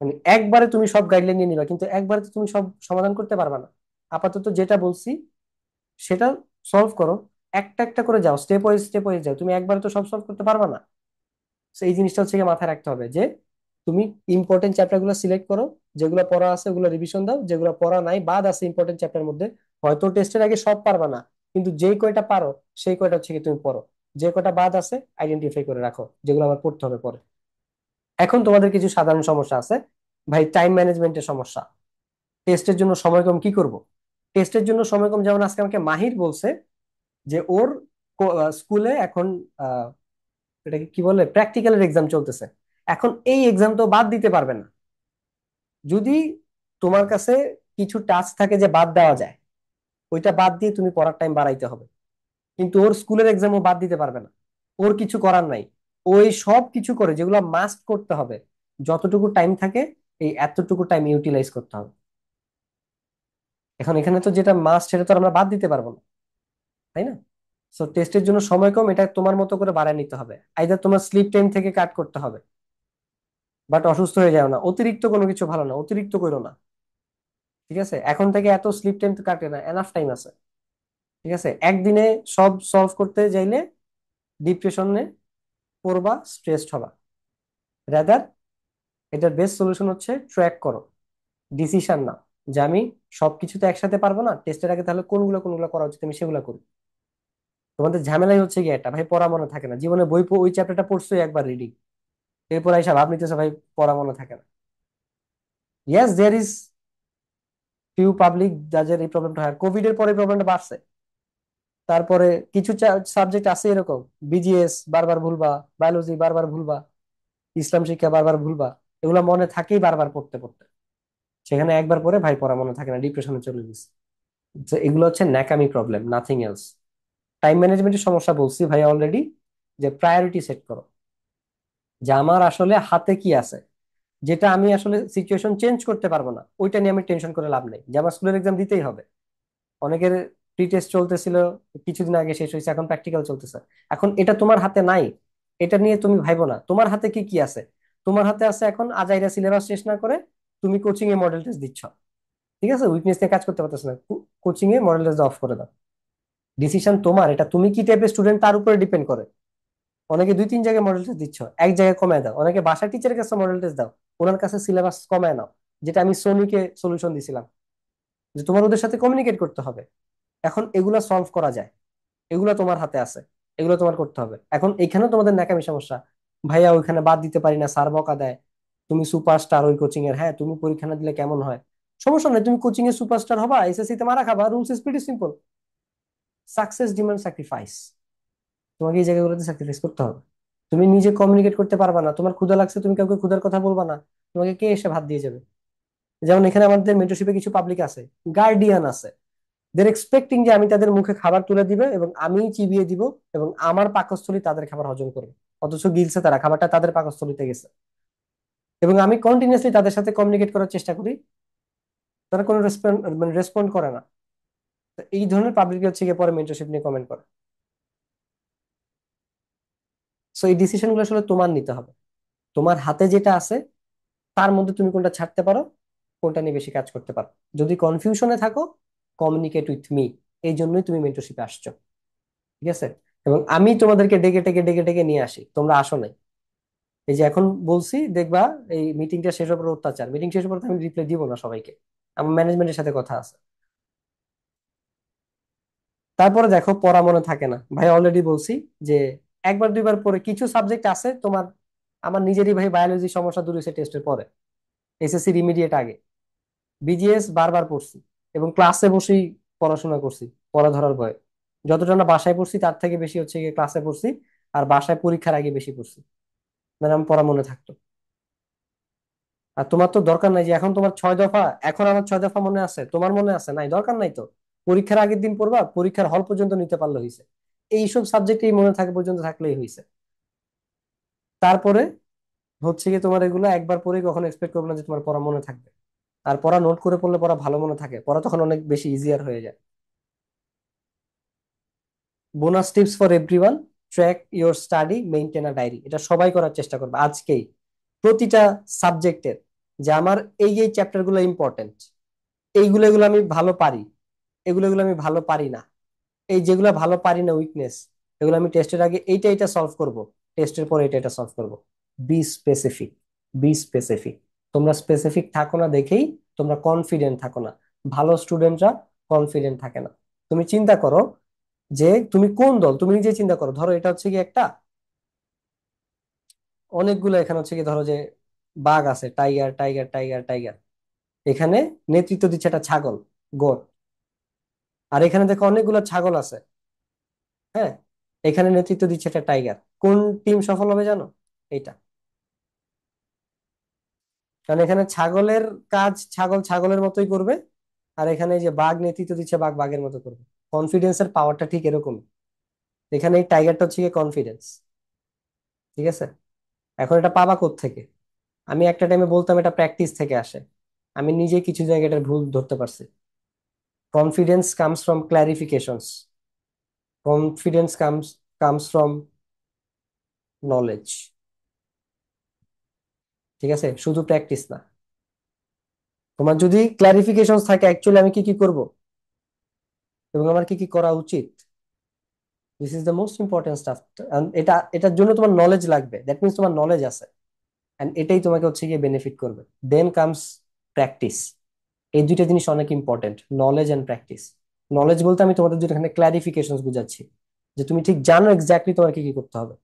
Speaker 1: মানে একবারে তুমি সব গাইডলাইন নিয়ে নিবা, কিন্তু একবারে তো তুমি সব সমাধান করতে পারবা না। আপাতত যেটা বলছি সেটা সলভ করো, একটা একটা করে যাও, স্টেপ ওয়াইজ যাও, তুমি একবারে তো সব সলভ করতে পারবা না। তো এই জিনিসটা হচ্ছে গিয়ে মাথায় রাখতে হবে যে তুমি ইম্পর্টেন্ট চ্যাপ্টার গুলো সিলেক্ট করো, যেগুলো পড়া আছে ওগুলো রিভিশন দাও, যেগুলো পড়া নাই বাদ আছে ইম্পর্টেন্ট চ্যাপ্টার মধ্যে, হয়তো টেস্টের আগে সব পারবা না, কিন্তু যেই কয়টা পারো সেই কয়টা হচ্ছে কি তুমি পড়ো। যে কয়টা বাদ আছে আইডেন্টিফাই করে রাখো যেগুলো আমার পড়তে হবে পরে। এখন তোমাদের কিছু সাধারণ সমস্যা আছে, ভাই টাইম ম্যানেজমেন্টের সমস্যা। টেস্টের জন্য সময় কম, কি করব? টেস্টের জন্য সময় কম, যেমন আজকে আমাকে মাহির বলছে যে ওর স্কুলে এখন আহ, এটাকে কি বলে, প্র্যাকটিক্যালের এক্সাম চলতেছে। এখন এই এক্সাম তো বাদ দিতে পারবে না। যদি তোমার কাছে কিছু টাস্ক থাকে যে বাদ দেওয়া যায়, ওইটা বাদ দিয়ে তুমি পড়ার টাইম বাড়াইতে হবে। কিন্তু ওর স্কুলের এক্সামও বাদ দিতে পারবে না, ওর কিছু করার নাই। ওই সব কিছু করে যেগুলো মাস্ট করতে হবে, যতটুকু টাইম থাকে এই এতটুকু টাইম ইউটিলাইজ করতে হবে। এখন এখানে তো যেটা মাস্ট সেটা তো আর আমরা বাদ দিতে পারবো না, তাই না? সো টেস্টের জন্য সময় কম, এটা তোমার মতো করে বাড়ায় নিতে হবে। আইদার তোমার স্লিপ টাইম থেকে কাট করতে হবে, বাট অসুস্থ হয়ে যাও না, অতিরিক্ত কোনো কিছু ভালো না, অতিরিক্ত করো না। ঠিক আছে, এখন থেকে এত স্লিপ টাইম তো কাটে না, এনাফ টাইম আছে। ঠিক আছে, একদিনে সব সলভ করতে যাইলে ডিপ্রেশনে পড়বা, স্ট্রেসড হবা। রাদার এটার বেস্ট সলিউশন হচ্ছে ট্র্যাক করো, ডিসিশন না যে আমি সবকিছু তো একসাথে পারবো না, টেস্টের আগে তাহলে কোনগুলো কোনগুলো করা উচিত আমি সেগুলো করি। তোমাদের ঝামেলাই হচ্ছে কি, একটা ভাই পড়া মনে থাকে না, জীবনে বই ওই চ্যাপ্টারটা পড়ছোই একবার রিডিং, এরপর আইসা ভাব নিতেছে ভাই পড়া মনে থাকে না। Yes there is few public যাদের এই প্রবলেমটা হয়, কোভিড এর পরে প্রবলেমটা বাড়ছে। তারপরে কিছু সাবজেক্ট আছে এরকম, বিজিএস বারবার ভুলবা, বায়োলজি বারবার ভুলবা, ইসলাম শিক্ষা বারবার ভুলবা, এগুলো মনে থাকেই বারবার পড়তে পড়তে। সেখানে একবার পরে ভাই পড়া মনে থাকে না, ডিপ্রেশনে চলে গেছে। তো এগুলো হচ্ছে ন্যাকামি প্রবলেম, নাথিং এলস। টাইম ম্যানেজমেন্টের সমস্যা বলছি ভাই অলরেডি, যে প্রায়োরিটি সেট করো, যে আমার আসলে হাতে কি আছে, যেটা আমি আসলে সিচুয়েশন চেঞ্জ করতে পারবো না ওইটা নিয়ে আমি টেনশন করে লাভ নেই, যে আমার স্কুলের এক্সাম দিতেই হবে। অনেকের প্রি টেস্ট চলতেছিল কিছুদিন আগে, শেষ হয়েছে, এখন প্র্যাকটিক্যাল চলতেছে। এখন এটা তোমার হাতে নাই, এটা নিয়ে তুমি ভাইবো না। তোমার হাতে কি কি আছে? তোমার হাতে আছে এখন আজাইরা সিলেবাস শেষ না করে তুমি কোচিং এ মডেল টেস্ট দিচ্ছ। ঠিক আছে, উইকনেস নিয়ে কাজ করতে পারতেছ না, coaching A model test of করে দাও। ডিসিশন তোমার, এটা তুমি কি টাইপের স্টুডেন্ট তার উপরে ডিপেন্ড করে। অনেকে দুই তিন জায়গায় মডেল টেস্ট দিচ্ছ, এক জায়গায় কমায় দাও। অনেকে বাসা টিচারের কাছে মডেল টেস্ট দাও, ওনার কাছে সিলেবাস কমায় নাও। যেটা আমি সোনিকে সলিউশন দিছিলাম, যে তোমার ওদের সাথে কমিউনিকেট করতে হবে। এখন এগুলা সলভ করা যায়, এগুলো তোমার হাতে আছে, এগুলো তোমার করতে হবে। এখন এখানেও তোমাদের ন্যাকামি সমস্যা, ভাইয়া ওইখানে বাদ দিতে পারি না, স্যার বকা দেয়। তুমি সুপারস্টার ওই কোচিং এর, হ্যাঁ তুমি পরীক্ষা না দিলে কেমন হয়? সমস্যা নেই, তুমি কোচিং এর সুপারস্টার হবা, এসএসসি তে মারা খাবা, rules is pretty simple. Success demand sacrifice, তোমাকে এই জায়গাগুলোতে স্যাক্রিফাইস করতে হবে। তুমি নিজে কমিউনিকেট করতে পারবা না, তোমার ক্ষুধা লাগছে, তুমি কাউকে ক্ষুধার কথা বলবা না, তোমাকে কে এসে ভাত দিয়ে যাবে? যেমন এখানে আমাদের মেন্টরশিপে কিছু পাবলিক আছে, গার্ডিয়ান আছে, দের এক্সপেক্টিং যে আমি তাদের মুখে খাবার তুলে দিবে এবং আমি চিবিয়ে দিব এবং আমার পাকস্থলী তাদের খাবার হজম করবে। অথচ গিলছে তারা, খাবারটা তাদের পাকস্থলীতে গেছে। এবং আমি কন্টিনিউসলি তাদের সাথে কমিউনিকেট করার চেষ্টা করি, তারা কোনো রেসপন্ড মানে রেসপন্ড করে না। তো এই ধরনের পাবলিক হচ্ছে গিয়ে পরে মেন্টরশিপ নিয়ে কমেন্ট করে। সো এই ডিসিশন গুলো আসলে তোমার নিতে হবে, তোমার হাতে যেটা আছে তার মধ্যে তুমি কোনটা ছাড়তে পারো, কোনটা নিয়ে বেশি কাজ করতে পারো। যদি কনফিউশনে থাকো, কমিউনিকেট উইথ মি, এই জন্যই তুমি মেন্টরশিপে আসছো। ঠিক আছে, এবং আমি তোমাদেরকে ডেকে ডেকে ডেকে ডেকে নিয়ে আসি, তোমরা আসো নাই। এই যে এখন বলছি দেখবা, এই মিটিংটা শেষ হওয়ার পর অত্যাচার, মিটিং শেষ হওয়ার পর আমি রিপ্লাই দিব না সবাইকে, আমার ম্যানেজমেন্টের সাথে কথা আছে। তারপরে দেখো পড়া মনে থাকে না, ভাই অলরেডি বলছি যে একবার দুইবার পরে কিছু সাবজেক্ট আছে তোমার। আমার নিজেরই ভাই বায়োলজি সমস্যা দূর হয়েছে টেস্টের পরে, এসএসসি ইমিডিয়েট আগে। বিজিএস বারবার পড়ছি এবং ক্লাসে বসেই পড়াশোনা করছি, পড়া ধরার ভয়ে। যতটা না বাসায় পড়ছি তার থেকে বেশি হচ্ছে গিয়ে ক্লাসে পড়ছি, আর বাসায় পরীক্ষার আগে বেশি পড়ছি, মানে আমার পড়া মনে থাকতো। আর তোমার তো দরকার নাই যে এখন তোমার 6 দফা, এখন আমার 6 দফা মনে আছে, তোমার মনে আছে নাই? দরকার নাই তো। পরীক্ষার আগের দিন পড়বা, পরীক্ষার হল পর্যন্ত নিতে পারলে হয়েছে। এইসব সাবজেক্টেই মনে থাকে পর্যন্ত থাকলেই হয়েছে। তারপরে হচ্ছে কি, তোমার এগুলো একবার পরে কখনো এক্সপেক্ট করবে না যে তোমার পড়া মনে থাকবে। আর পড়া নোট করে পড়লে পড়া ভালো মনে থাকে, পড়া তখন অনেক বেশি ইজিয়ার হয়ে যায়। Bonus tips for everyone, track your study, maintain a diary. এটা সবাই করার চেষ্টা করবে আজকেই, প্রতিটা সাবজেক্টের, যে আমার এই এই চ্যাপ্টার গুলো ইম্পর্টেন্ট, এইগুলো এগুলো আমি ভালো পারি, এগুলো এগুলো আমি ভালো পারি না, এই যেগুলো ভালো পারি না উইকনেস, এগুলো আমি টেস্টের আগে এইটা এইটা সলভ করব। টেস্টের পরে এটা এটা সলভ করবো। B specific, B specific. তোমরা স্পেসিফিক থাকো না দেখেই তোমরা কনফিডেন্ট থাকো না। ভালো স্টুডেন্টরা কনফিডেন্ট থাকে না। তুমি চিন্তা করো যে তুমি কোন দল, তুমি নিজে চিন্তা করো। ধরো এটা হচ্ছে কি একটা, অনেকগুলো এখানে হচ্ছে কি, ধরো যে বাঘ আছে, টাইগার টাইগার টাইগার টাইগার। এখানে নেতৃত্ব দিচ্ছে একটা ছাগল, গোট। আর এখানে দেখো অনেকগুলো ছাগল আছে, হ্যাঁ, এখানে নেতৃত্ব দিচ্ছে একটা টাইগার। কোন টিম সফল হবে জানো? এইটা। কারণ এখানে ছাগলের কাজ ছাগল ছাগলের মতোই করবে, আর এখানে এই যে বাঘ নেতৃত্ব দিচ্ছে বাঘ বাঘের মতো করবে। কনফিডেন্সের পাওয়ারটা ঠিক এরকম। এখানে এই টাইগারটা হচ্ছে গিয়ে কনফিডেন্স। ঠিক আছে? এখন এটা পাবা থেকে? আমি একটা টাইমে বলতাম এটা প্র্যাকটিস থেকে আসে। আমি নিজে কিছু জায়গায় এটা ভুল ধরতে পারছি। Confidence comes from ক্লারিফিকেশনস, confidence comes from knowledge. ঠিক আছে? শুধু প্র্যাকটিস না। তোমার যদি ক্লারিফিকেশন থাকে অ্যাকচুয়ালি আমি কি কি করব এবং আমার কি কি করা উচিত, this is the most important stuff. এটা এটার জন্য তোমার নলেজ লাগবে, দ্যাট মিনস তোমার নলেজ আছে। এন্ড এটাই তোমাকে হচ্ছে গিয়ে বেনিফিট করবে। Then comes practice. এই দুইটা জিনিস অনেক important, knowledge and practice. Knowledge বলতে আমি তোমাদের যেটা এখানে ক্লারিফিকেশন বুঝাচ্ছি, যে তুমি ঠিক জানো এক্স্যাক্টলি তোমার কি কি করতে হবে।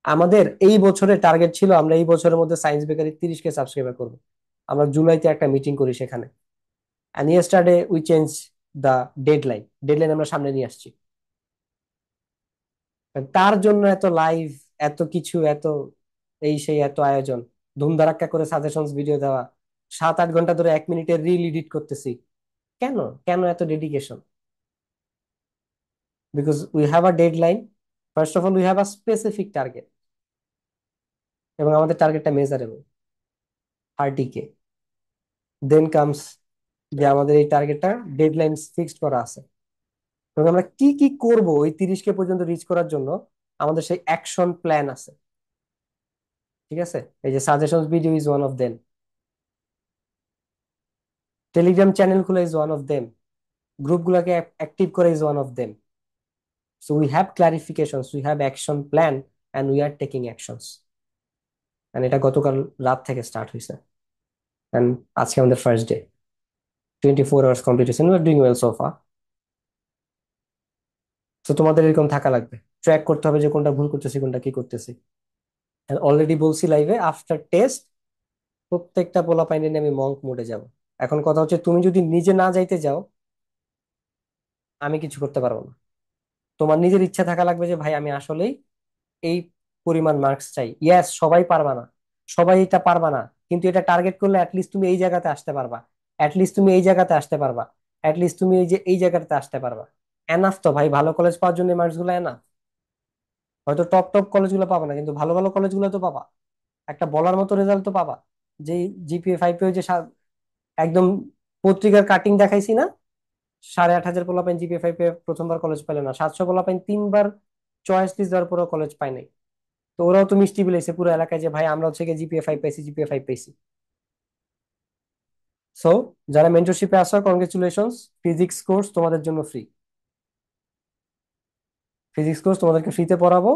Speaker 1: আমাদের এই বছরের টার্গেট ছিল আমরা এই বছরের মধ্যে সায়েন্স বেকারি 30K সাবস্ক্রাইবার করবো। আমরা জুলাইতে একটা মিটিং করি সেখানে, and yesterday we change the deadline. Deadline আমরা সামনে নিয়ে আসছি। তার জন্য এত লাইভ, এত কিছু, এত এই সেই, এত আয়োজন, ধুমধারাক্কা করে সাজেশনস ভিডিও দেওয়া, 7-8 ঘন্টা ধরে 1 মিনিটের রিল এডিট করতেছি। কেন? কেন এত dedication? Because we have a deadline. First of all we have a specific target, এবং আমাদের টার্গেটটা মেজারেবল, 30K। দেন কামস যে আমাদের এই টার্গেটটা ডেডলাইন ফিক্সড করা আছে, এবং আমরা কি কি করব ওই 30K পর্যন্ত রিচ করার জন্য আমাদের সেই অ্যাকশন প্ল্যান আছে। ঠিক আছে? এই যে suggestion video is one of them, Telegram channel খুলে ইজ ওয়ান অফ দেম, গ্রুপগুলোকে অ্যাক্টিভ করে is one of them. So we have clarifications, we have action plan, and we are taking actions. And এটা গতকাল রাত থেকে স্টার্ট হয়েছে, এন্ড আজকে আমাদের first day. 24 hours completion, we are doing well so far. তো তোমাদের এরকম থাকা লাগবে, ট্র্যাক করতে হবে যে কোনটা ভুল করতেছি কোনটা কি করতেছি। অলরেডি বলছি লাইভে, আফটার টেস্ট প্রত্যেকটা পোলাপাইনে নিয়ে আমি মঙ্ক মোডে যাব। এখন কথা হচ্ছে তুমি যদি নিজে না যাইতে যাও, আমি কিছু করতে পারবো না। তোমার নিজের ইচ্ছা থাকা লাগবে যে ভাই আমি আসলেই এই পরিমাণ মার্কস চাই। ইয়েস, সবাই পারবা না, সবাই এটা পারবা না, কিন্তু এটা টার্গেট করলে অ্যাটলিস্ট তুমি এই জায়গাতে আসতে পারবা, অ্যাটলিস্ট তুমি এই জায়গাতে আসতে পারবা, অ্যাটলিস্ট তুমি এই যে এই জায়গাতে আসতে পারবা। এনাফ তো ভাই, ভালো কলেজ পাওয়ার জন্য মার্কস গুলো এনাফ। হয়তো টপ টপ কলেজগুলো পাবা না, কিন্তু ভালো ভালো কলেজগুলো তো পাবা। একটা বলার মতো রেজাল্ট তো পাবা। যে GPA 5 পেয়ে যে একদম পত্রিকার কাটিং দেখাইছি না, 8,500 পোলাপাইন GPA 5 পেয়ে প্রথমবার কলেজ পেলে না, 700 পোলাপাইন 3বার চয়েস লিস্ট দেওয়ার পরও কলেজ পায় নাই। তো ওরাও তো মিষ্টি বিলাইছে পুরো এলাকায় যে ভাই আমরা হচ্ছে গিয়ে GPA 5 পাইছি, GPA 5 পাইছি। সো যারা মেন্টরশিপে আসো, কনগ্রেচুলেশনস। ফিজিক্স কোর্স তোমাদের জন্য ফ্রি। ফিজিক্স কোর্স তোমাদেরকে ফ্রিতে পড়াবো।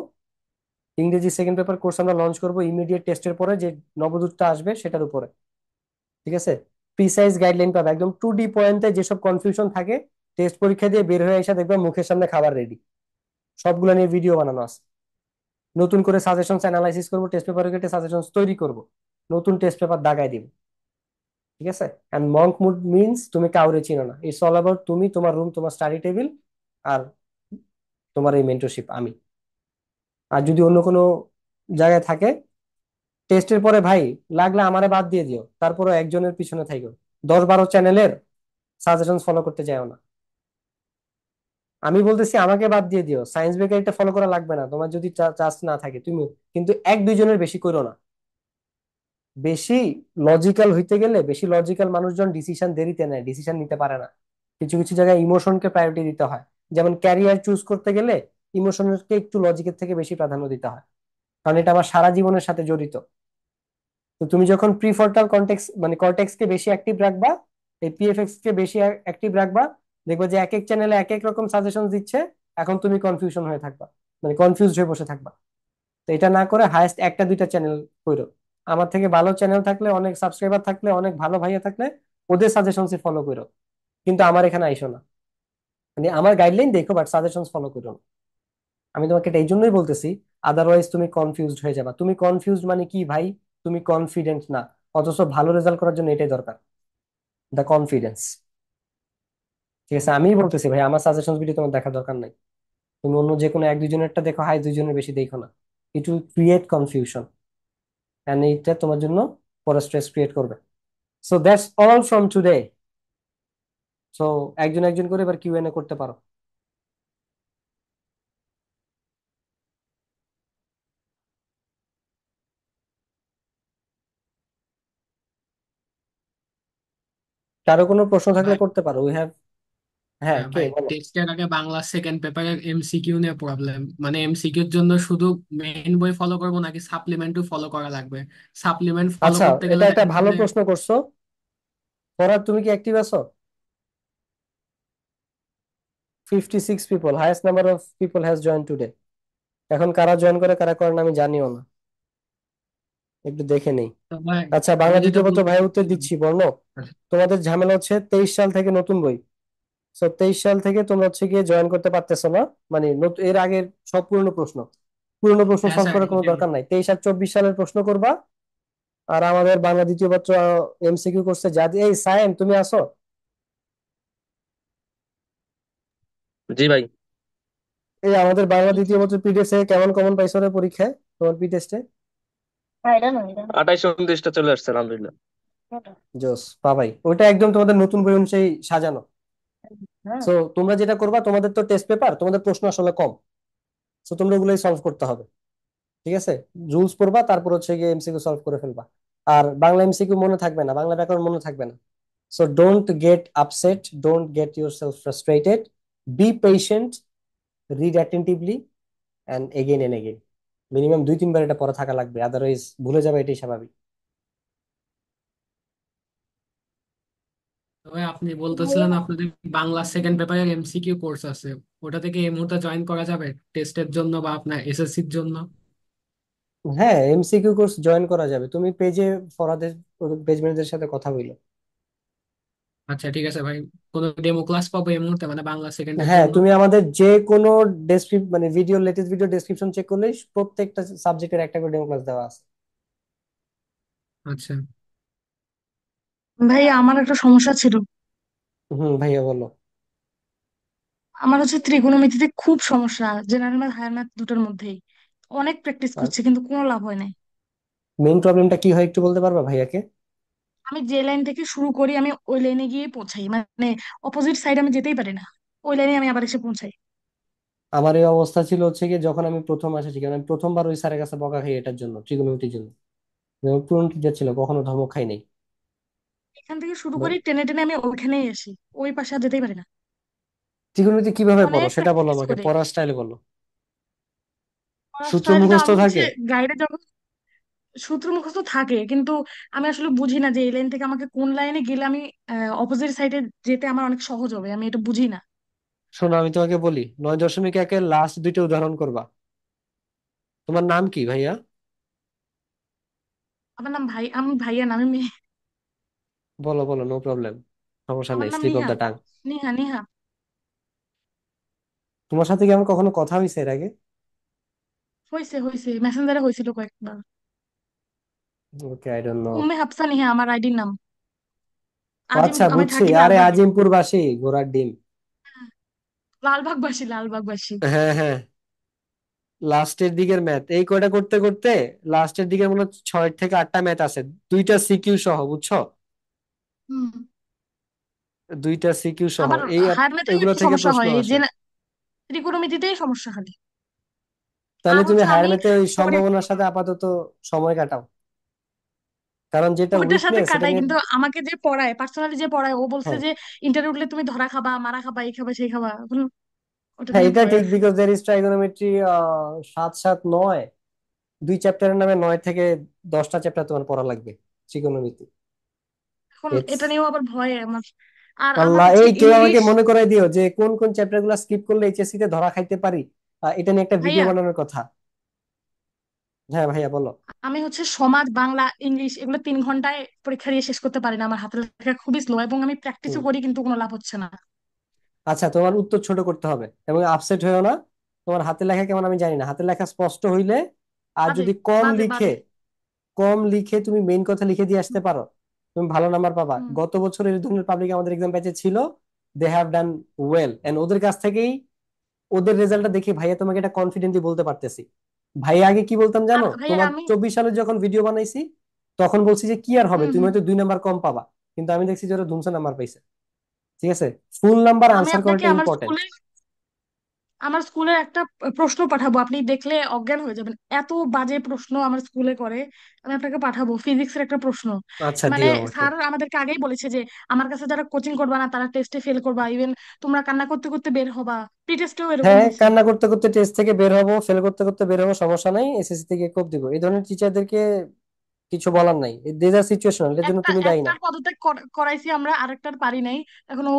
Speaker 1: ইংরেজি সেকেন্ড পেপার কোর্স আমরা লঞ্চ করবো ইমিডিয়েট টেস্টের পরে, যে নবদূতটা আসবে সেটার উপরে। ঠিক আছে? প্রিসাইজ গাইডলাইন পাবে, একদম 2D পয়েন্টে যেসব কনফিউশন থাকে, টেস্ট পরীক্ষা দিয়ে বের হয়ে এসে দেখবে মুখের সামনে খাবার রেডি। সবগুলো নিয়ে ভিডিও বানানো আছে। নতুন করে সাজেশনস অ্যানালাইসিস করবো, টেস্ট পেপার কেটে সাজেশনস তৈরি করব, নতুন টেস্ট পেপার দাগায় দিব। ঠিক আছে? এন্ড মঙ্ক মুড মিন্স তুমি কাউরে চিনো না, ইটস অল অ্যাবাউট তুমি, তোমার রুম, তোমার স্টাডি টেবিল, আর তোমার এই মেন্টরশিপ আমি। আর যদি অন্য কোনো জায়গায় থাকে, টেস্টের পরে ভাই লাগলে আমারে বাদ দিয়ে দিও, তারপরে একজনের পিছনে থাইকো। 10-12 চ্যানেলের সাজেশন ফলো করতে যাও না। আমি বলতেছি আমাকে বাদ দিয়ে দিও, সায়েন্স বেকারিটা ফলো করা লাগবে না তোমার যদি চান্স না থাকে তুমি। কিন্তু 1-2 জনের বেশি করো না। বেশি লজিক্যাল হইতে গেলে, বেশি লজিক্যাল মানুষজন ডিসিশন দেরিতে নেয়, ডিসিশন নিতে পারে না। কিছু কিছু জায়গায় ইমোশনকে প্রায়োরিটি দিতে হয়। যেমন ক্যারিয়ার চুজ করতে গেলে ইমোশনকে একটু লজিকের থেকে বেশি প্রাধান্য দিতে হয়, কারণ এটা আমার সারা জীবনের সাথে জড়িত। তো তুমি যখন প্রিফ্রন্টাল কর্টেক্স মানে কর্টেক্স কে বেশি অ্যাক্টিভ রাখবা, এই PFX কে বেশি অ্যাক্টিভ রাখবা, দেখবা যে এক এক চ্যানেলে এক এক রকম সাজেশন দিচ্ছে। এখন তুমি কনফিউশন হয়ে থাকবা, মানে কনফিউজড হয়ে বসে থাকবা। তো এটা না করে হায়েস্ট একটা দুইটা চ্যানেল করো। আমার থেকে ভালো চ্যানেল থাকলে, অনেক সাবস্ক্রাইবার থাকলে, অনেক ভালো ভাইয়া থাকলে ওদের সাজেশনস ফলো করো। কিন্তু আমার এখানে আইসো না, মানে আমার গাইডলাইন দেখো বাট সাজেশনস ফলো করো না। আমি তোমাকে এটা এই জন্যই বলতেছি, আদারওয়াইজ তুমি কনফিউজড হয়ে যাবা। তুমি কনফিউজড মানে কি ভাই? তুমি কনফিডেন্ট না, অথচ ভালো রেজাল্ট করার জন্য এটাই দরকার, দা কনফিডেন্স। ঠিক আছে, আমিই বলতেছি ভাই, আমার সাজেশন ভিডিও তোমার দেখার দরকার নাই। তুমি অন্য যে কোনো এক দুইজনেরটা দেখো, হাই দুইজনের বেশি দেখো না। It will create confusion, and এইটা তোমার জন্য পরে স্ট্রেস ক্রিয়েট করবে। So that's all from today. So একজন একজন করে এবার কিউএনএ করতে পারো। কারো কোনো প্রশ্ন থাকলে
Speaker 2: ভাই,
Speaker 1: করতে পারো, উই হ্যাভ। হ্যাঁ,
Speaker 2: হ্যাঁ
Speaker 1: কে
Speaker 2: ভাই,
Speaker 1: বলো?
Speaker 2: টেস্টের আগে বাংলা সেকেন্ড পেপারের এমসিকিউ নিয়ে প্রবলেম। মানে এমসিকিউর জন্য শুধু মেইন বই ফলো করবো নাকি সাপ্লিমেন্টও ফলো করা লাগবে? সাপ্লিমেন্ট ফলো
Speaker 1: আচ্ছা,
Speaker 2: করতে
Speaker 1: এটা
Speaker 2: গেলে
Speaker 1: একটা
Speaker 2: দেখা
Speaker 1: ভালো
Speaker 2: যায়।
Speaker 1: প্রশ্ন করছো। পড়ার তুমি কি অ্যাক্টিভ আছো? 56 people, highest number of people has join today. এখন কারা জয়েন করে কারা করে না আমি জানিও না, একটু দেখে নেই।
Speaker 2: তো ভাই,
Speaker 1: আচ্ছা,
Speaker 2: আমি
Speaker 1: বাংলা
Speaker 2: যেটা
Speaker 1: দ্বিতীয় পত্র
Speaker 2: বলতে
Speaker 1: ভাই উত্তর
Speaker 2: চাচ্ছিলাম।
Speaker 1: দিচ্ছি, বর্ণ। তোমাদের ঝামেলা হচ্ছে 23 সাল থেকে নতুন বই। 23 সাল থেকে তোমরা হচ্ছে গিয়ে জয়েন করতে পারতেছো না, মানে এর আগের সব পুরনো প্রশ্ন, পুরনো প্রশ্ন
Speaker 2: হ্যাঁ
Speaker 1: সলভ
Speaker 2: স্যার,
Speaker 1: করার কোনো
Speaker 2: এটাই।
Speaker 1: দরকার নাই। 23 আর 24 সালের প্রশ্ন করবা। আর আমাদের বাংলা দ্বিতীয় পত্র এমসিকিউ করছে যা এই সায়েম, তুমি আসো?
Speaker 3: জি ভাই।
Speaker 1: এই আমাদের বাংলা দ্বিতীয় পত্র পিডিএফ এ কেমন কমন পাইছো রে পরীক্ষায়, তোমার পি টেস্টে?
Speaker 3: 28 29টা চলে আসছে আলহামদুলিল্লাহ।
Speaker 1: জোস পাবাই, ওইটা একদম তোমাদের নতুন বই অনুযায়ী সাজানো। তো তোমরা যেটা করবা, তোমাদের তো টেস্ট পেপার, তোমাদের প্রশ্ন আসলে কম, তো তোমরা ওগুলোই সলভ করতে হবে। ঠিক আছে, রুলস পড়বা, তারপর হচ্ছে গিয়ে এমসিকিউ সলভ করে ফেলবা। আর বাংলা এমসিকিউ মনে থাকবে না, বাংলা ব্যাকরণ মনে থাকবে না। So don't get upset, don't get yourself frustrated, be patient, read attentively and again and again. Minimum 2-3 বার এটা পড়া থাকা লাগবে, আদারওয়াইজ ভুলে যাবে, এটাই স্বাভাবিক।
Speaker 2: তবে আপনি বলতেছিলেন আপনাদের বাংলা সেকেন্ড পেপারের এমসিকিউ কোর্স আছে, ওটা থেকে এই মুহূর্তে জয়েন করা যাবে টেস্টের জন্য বা আপনার এসএসসির জন্য?
Speaker 1: হ্যাঁ, এমসিকিউ কোর্স জয়েন করা যাবে, তুমি পেজে ফরাদের পেজ ম্যানেজারের সাথে কথা বলো।
Speaker 2: আচ্ছা ঠিক আছে ভাই। কোনো ডেমো ক্লাস পাবো এই মুহূর্তে, মানে বাংলা সেকেন্ডের
Speaker 1: হ্যাঁ,
Speaker 2: জন্য?
Speaker 1: তুমি আমাদের যে কোনো মানে video, latest video description check করলেই প্রত্যেকটা সাবজেক্টের একটা করে ডেমো ক্লাস দেওয়া আছে।
Speaker 2: আচ্ছা।
Speaker 4: ভাই আমার একটা সমস্যা ছিল।
Speaker 1: হুম, ভাইয়া বলো।
Speaker 4: আমার হচ্ছে ত্রিকোণমিতিতে খুব সমস্যা, জেনারেল ম্যাথ হায়ার ম্যাথ দুটোর মধ্যেই। অনেক প্র্যাকটিস
Speaker 1: আর
Speaker 4: করছি কিন্তু কোনো লাভ হয় নাই।
Speaker 1: মেইন প্রবলেমটা কি হয় একটু বলতে পারবা ভাইয়াকে?
Speaker 4: আমি যে লাইন থেকে শুরু করি আমি ওই লাইনে গিয়ে পৌঁছাই, মানে অপোজিট সাইড আমি যেতেই পারি না, ওই লাইনে আমি আবার এসে পৌঁছাই।
Speaker 1: আমার এই অবস্থা ছিল হচ্ছে কি, যখন আমি প্রথম আসছি, কারণ আমি প্রথমবার ওই স্যারের কাছে বকা খাই এটার জন্য, ট্রিগোনোমেট্রির জন্য। যেমন পুরনো টিচার ছিল, কখনো ধমক খাই নাই।
Speaker 4: এখান থেকে শুরু করি, টেনে টেনে আমি ওইখানেই আসি, ওই পাশে আর যেতেই পারি না।
Speaker 1: ট্রিগোনোমেট্রি কিভাবে পড়ো
Speaker 4: অনেক
Speaker 1: সেটা বলো
Speaker 4: প্র্যাকটিস
Speaker 1: আমাকে,
Speaker 4: করে
Speaker 1: পড়ার স্টাইল বলো।
Speaker 4: পড়ার
Speaker 1: সূত্র
Speaker 4: স্টাইলটা
Speaker 1: মুখস্থ
Speaker 4: আমি হচ্ছে
Speaker 1: থাকে?
Speaker 4: গাইডে যখন সূত্র মুখস্থ থাকে, কিন্তু আমি আসলে বুঝি না যে এই লাইন থেকে আমাকে কোন লাইনে গেলে আমি অপোজিট সাইডে যেতে আমার অনেক সহজ হবে, আমি এটা বুঝি না।
Speaker 1: শোনো, আমি তোমাকে বলি, 9.1-এর লাস্ট দুইটা উদাহরণ করবা। তোমার নাম কি ভাইয়া?
Speaker 4: আমার নাম ভাই, আমি ভাইয়া না, আমি মেয়ে।
Speaker 1: বলো বলো, নো প্রবলেম, সমস্যা
Speaker 4: আমার
Speaker 1: নেই,
Speaker 4: নাম
Speaker 1: slip of
Speaker 4: Niha.
Speaker 1: The tongue.
Speaker 4: Niha, Niha.
Speaker 1: তোমার সাথে কি আমার কখনো কথা হয়েছে এর আগে?
Speaker 4: হয়েছে হয়েছে, মেসেঞ্জারে হয়েছিল কয়েকবার।
Speaker 1: Okay, I don't know.
Speaker 4: Umme Hafsa Niha আমার আইডির নাম। আজিম,
Speaker 1: আচ্ছা,
Speaker 4: আমি
Speaker 1: বুঝছি,
Speaker 4: থাকি
Speaker 1: আরে
Speaker 4: লালবাগে।
Speaker 1: আজিমপুর বাসী ঘোড়ার ডিম।
Speaker 4: লালবাগবাসী, লালবাগবাসী।
Speaker 1: হ্যাঁ হ্যাঁ, লাস্টের দিকের ম্যাথ এই কয়টা করতে করতে লাস্টের দিকে মনে হয় 6 থেকে 8টা ম্যাথ আছে, দুইটা সিকিউ সহ, বুঝছো?
Speaker 4: হুম।
Speaker 1: দুইটা সিকিউ সহ
Speaker 4: আমার
Speaker 1: এই
Speaker 4: হায়ার ম্যাথে
Speaker 1: এগুলো
Speaker 4: একটু
Speaker 1: থেকে
Speaker 4: সমস্যা
Speaker 1: প্রশ্ন
Speaker 4: হয়, এই যে
Speaker 1: আসে।
Speaker 4: ত্রিকোণমিতিতেই সমস্যা খালি।
Speaker 1: তাহলে
Speaker 4: আর
Speaker 1: তুমি
Speaker 4: হচ্ছে
Speaker 1: হায়ার
Speaker 4: আমি
Speaker 1: ম্যাথে ওই
Speaker 4: পরে
Speaker 1: সম্ভাবনার সাথে আপাতত সময় কাটাও, কারণ যেটা
Speaker 4: ওইটার সাথে
Speaker 1: উইকনেস সেটা
Speaker 4: কাটাই,
Speaker 1: নিয়ে।
Speaker 4: কিন্তু আমাকে যে পড়ায়, পার্সোনালি যে পড়ায়, ও বলছে
Speaker 1: হ্যাঁ
Speaker 4: যে ইন্টারভিউ উঠলে তুমি ধরা খাবা, মারা খাবা, এই খাবা সেই খাবা। ওটা
Speaker 1: হ্যাঁ,
Speaker 4: নিয়ে
Speaker 1: এটা
Speaker 4: ভয়
Speaker 1: ঠিক,
Speaker 4: আছে।
Speaker 1: বিকজ দেয়ার ইজ ট্রাইগোনোমেট্রি 7 7 9, 2 চ্যাপ্টারের 9 থেকে 10টা চ্যাপ্টার তোমার পড়া লাগবে trigonometry।
Speaker 4: এখন
Speaker 1: ইটস,
Speaker 4: এটা নিয়েও আবার ভয় আমার। আর আমার
Speaker 1: আল্লাহ,
Speaker 4: হচ্ছে
Speaker 1: এই কেউ আমাকে
Speaker 4: ইংলিশ।
Speaker 1: মনে করাই দিও যে কোন কোন চ্যাপ্টার গুলো স্কিপ করলে এইচএসসি তে ধরা খাইতে পারি। এটা নিয়ে একটা ভিডিও
Speaker 4: ভাইয়া,
Speaker 1: বানানোর কথা। হ্যাঁ ভাইয়া বলো।
Speaker 4: আমি হচ্ছে সমাজ, বাংলা, ইংলিশ এগুলো 3 ঘন্টায় পরীক্ষা দিয়ে শেষ করতে পারি না। আমার হাতের লেখা খুবই স্লো এবং আমি প্র্যাকটিসও
Speaker 1: হুম।
Speaker 4: করি কিন্তু কোনো লাভ হচ্ছে না।
Speaker 1: আচ্ছা, তোমার উত্তর ছোট করতে হবে এবং আপসেট হয়েও না। তোমার হাতের লেখা কেমন আমি জানি না, হাতের লেখা স্পষ্ট হইলে আর
Speaker 4: বাজে,
Speaker 1: যদি কম
Speaker 4: বাজে,
Speaker 1: লিখে,
Speaker 4: বাজে।
Speaker 1: কম লিখে তুমি মেইন কথা লিখে দিয়ে আসতে পারো, তুমি ভালো নাম্বার পাবা।
Speaker 4: হুম।
Speaker 1: গত বছর এই ধরনের পাবলিক আমাদের এক্সাম ব্যাচে ছিল, they have done well, and ওদের কাছ থেকেই, ওদের রেজাল্টটা দেখে ভাইয়া তোমাকে এটা কনফিডেন্টলি বলতে পারতেছি। ভাইয়া আগে কি বলতাম
Speaker 4: আর
Speaker 1: জানো,
Speaker 4: ভাইয়া
Speaker 1: তোমার
Speaker 4: আমি
Speaker 1: 24 সালে যখন ভিডিও বানাইছি তখন বলছি যে কি আর হবে,
Speaker 4: হুম,
Speaker 1: তুমি
Speaker 4: হুম।
Speaker 1: হয়তো 2 নাম্বার কম পাবা, কিন্তু আমি দেখছি যে ওরা ধুমসে নাম্বার পাইছে। ঠিক আছে, ফুল নাম্বার
Speaker 4: আমি
Speaker 1: আনসার
Speaker 4: আপনাকে
Speaker 1: করাটা
Speaker 4: আমার
Speaker 1: ইম্পর্টেন্ট।
Speaker 4: স্কুলে আমার স্কুলের একটা প্রশ্ন পাঠাবো, আপনি দেখলে অজ্ঞান হয়ে যাবেন, এত বাজে প্রশ্ন আমার স্কুলে করে। আমি আপনাকে পাঠাবো ফিজিক্সের একটা প্রশ্ন।
Speaker 1: আচ্ছা
Speaker 4: মানে
Speaker 1: দিও আমাকে।
Speaker 4: স্যার আমাদেরকে আগেই বলেছে যে আমার কাছে যারা কোচিং করবা না তারা টেস্টে ফেল করবা, ইভেন তোমরা কান্না করতে করতে বের হবা। প্রি টেস্টেও এরকম
Speaker 1: হ্যাঁ,
Speaker 4: হয়েছে।
Speaker 1: কান্না করতে করতে টেস্ট থেকে বের হবো, ফেল করতে করতে বের হবো, সমস্যা নাই, এসএসসি থেকে কোপ দিব, এই ধরনের টিচারদেরকে কিছু বলার নাই, দিস আর সিচুয়েশনাল, এর জন্য তুমি দায়ী না।
Speaker 4: একটার পদত্যাগ করাইছি আমরা, আরেকটার পারি নাই। এখন ও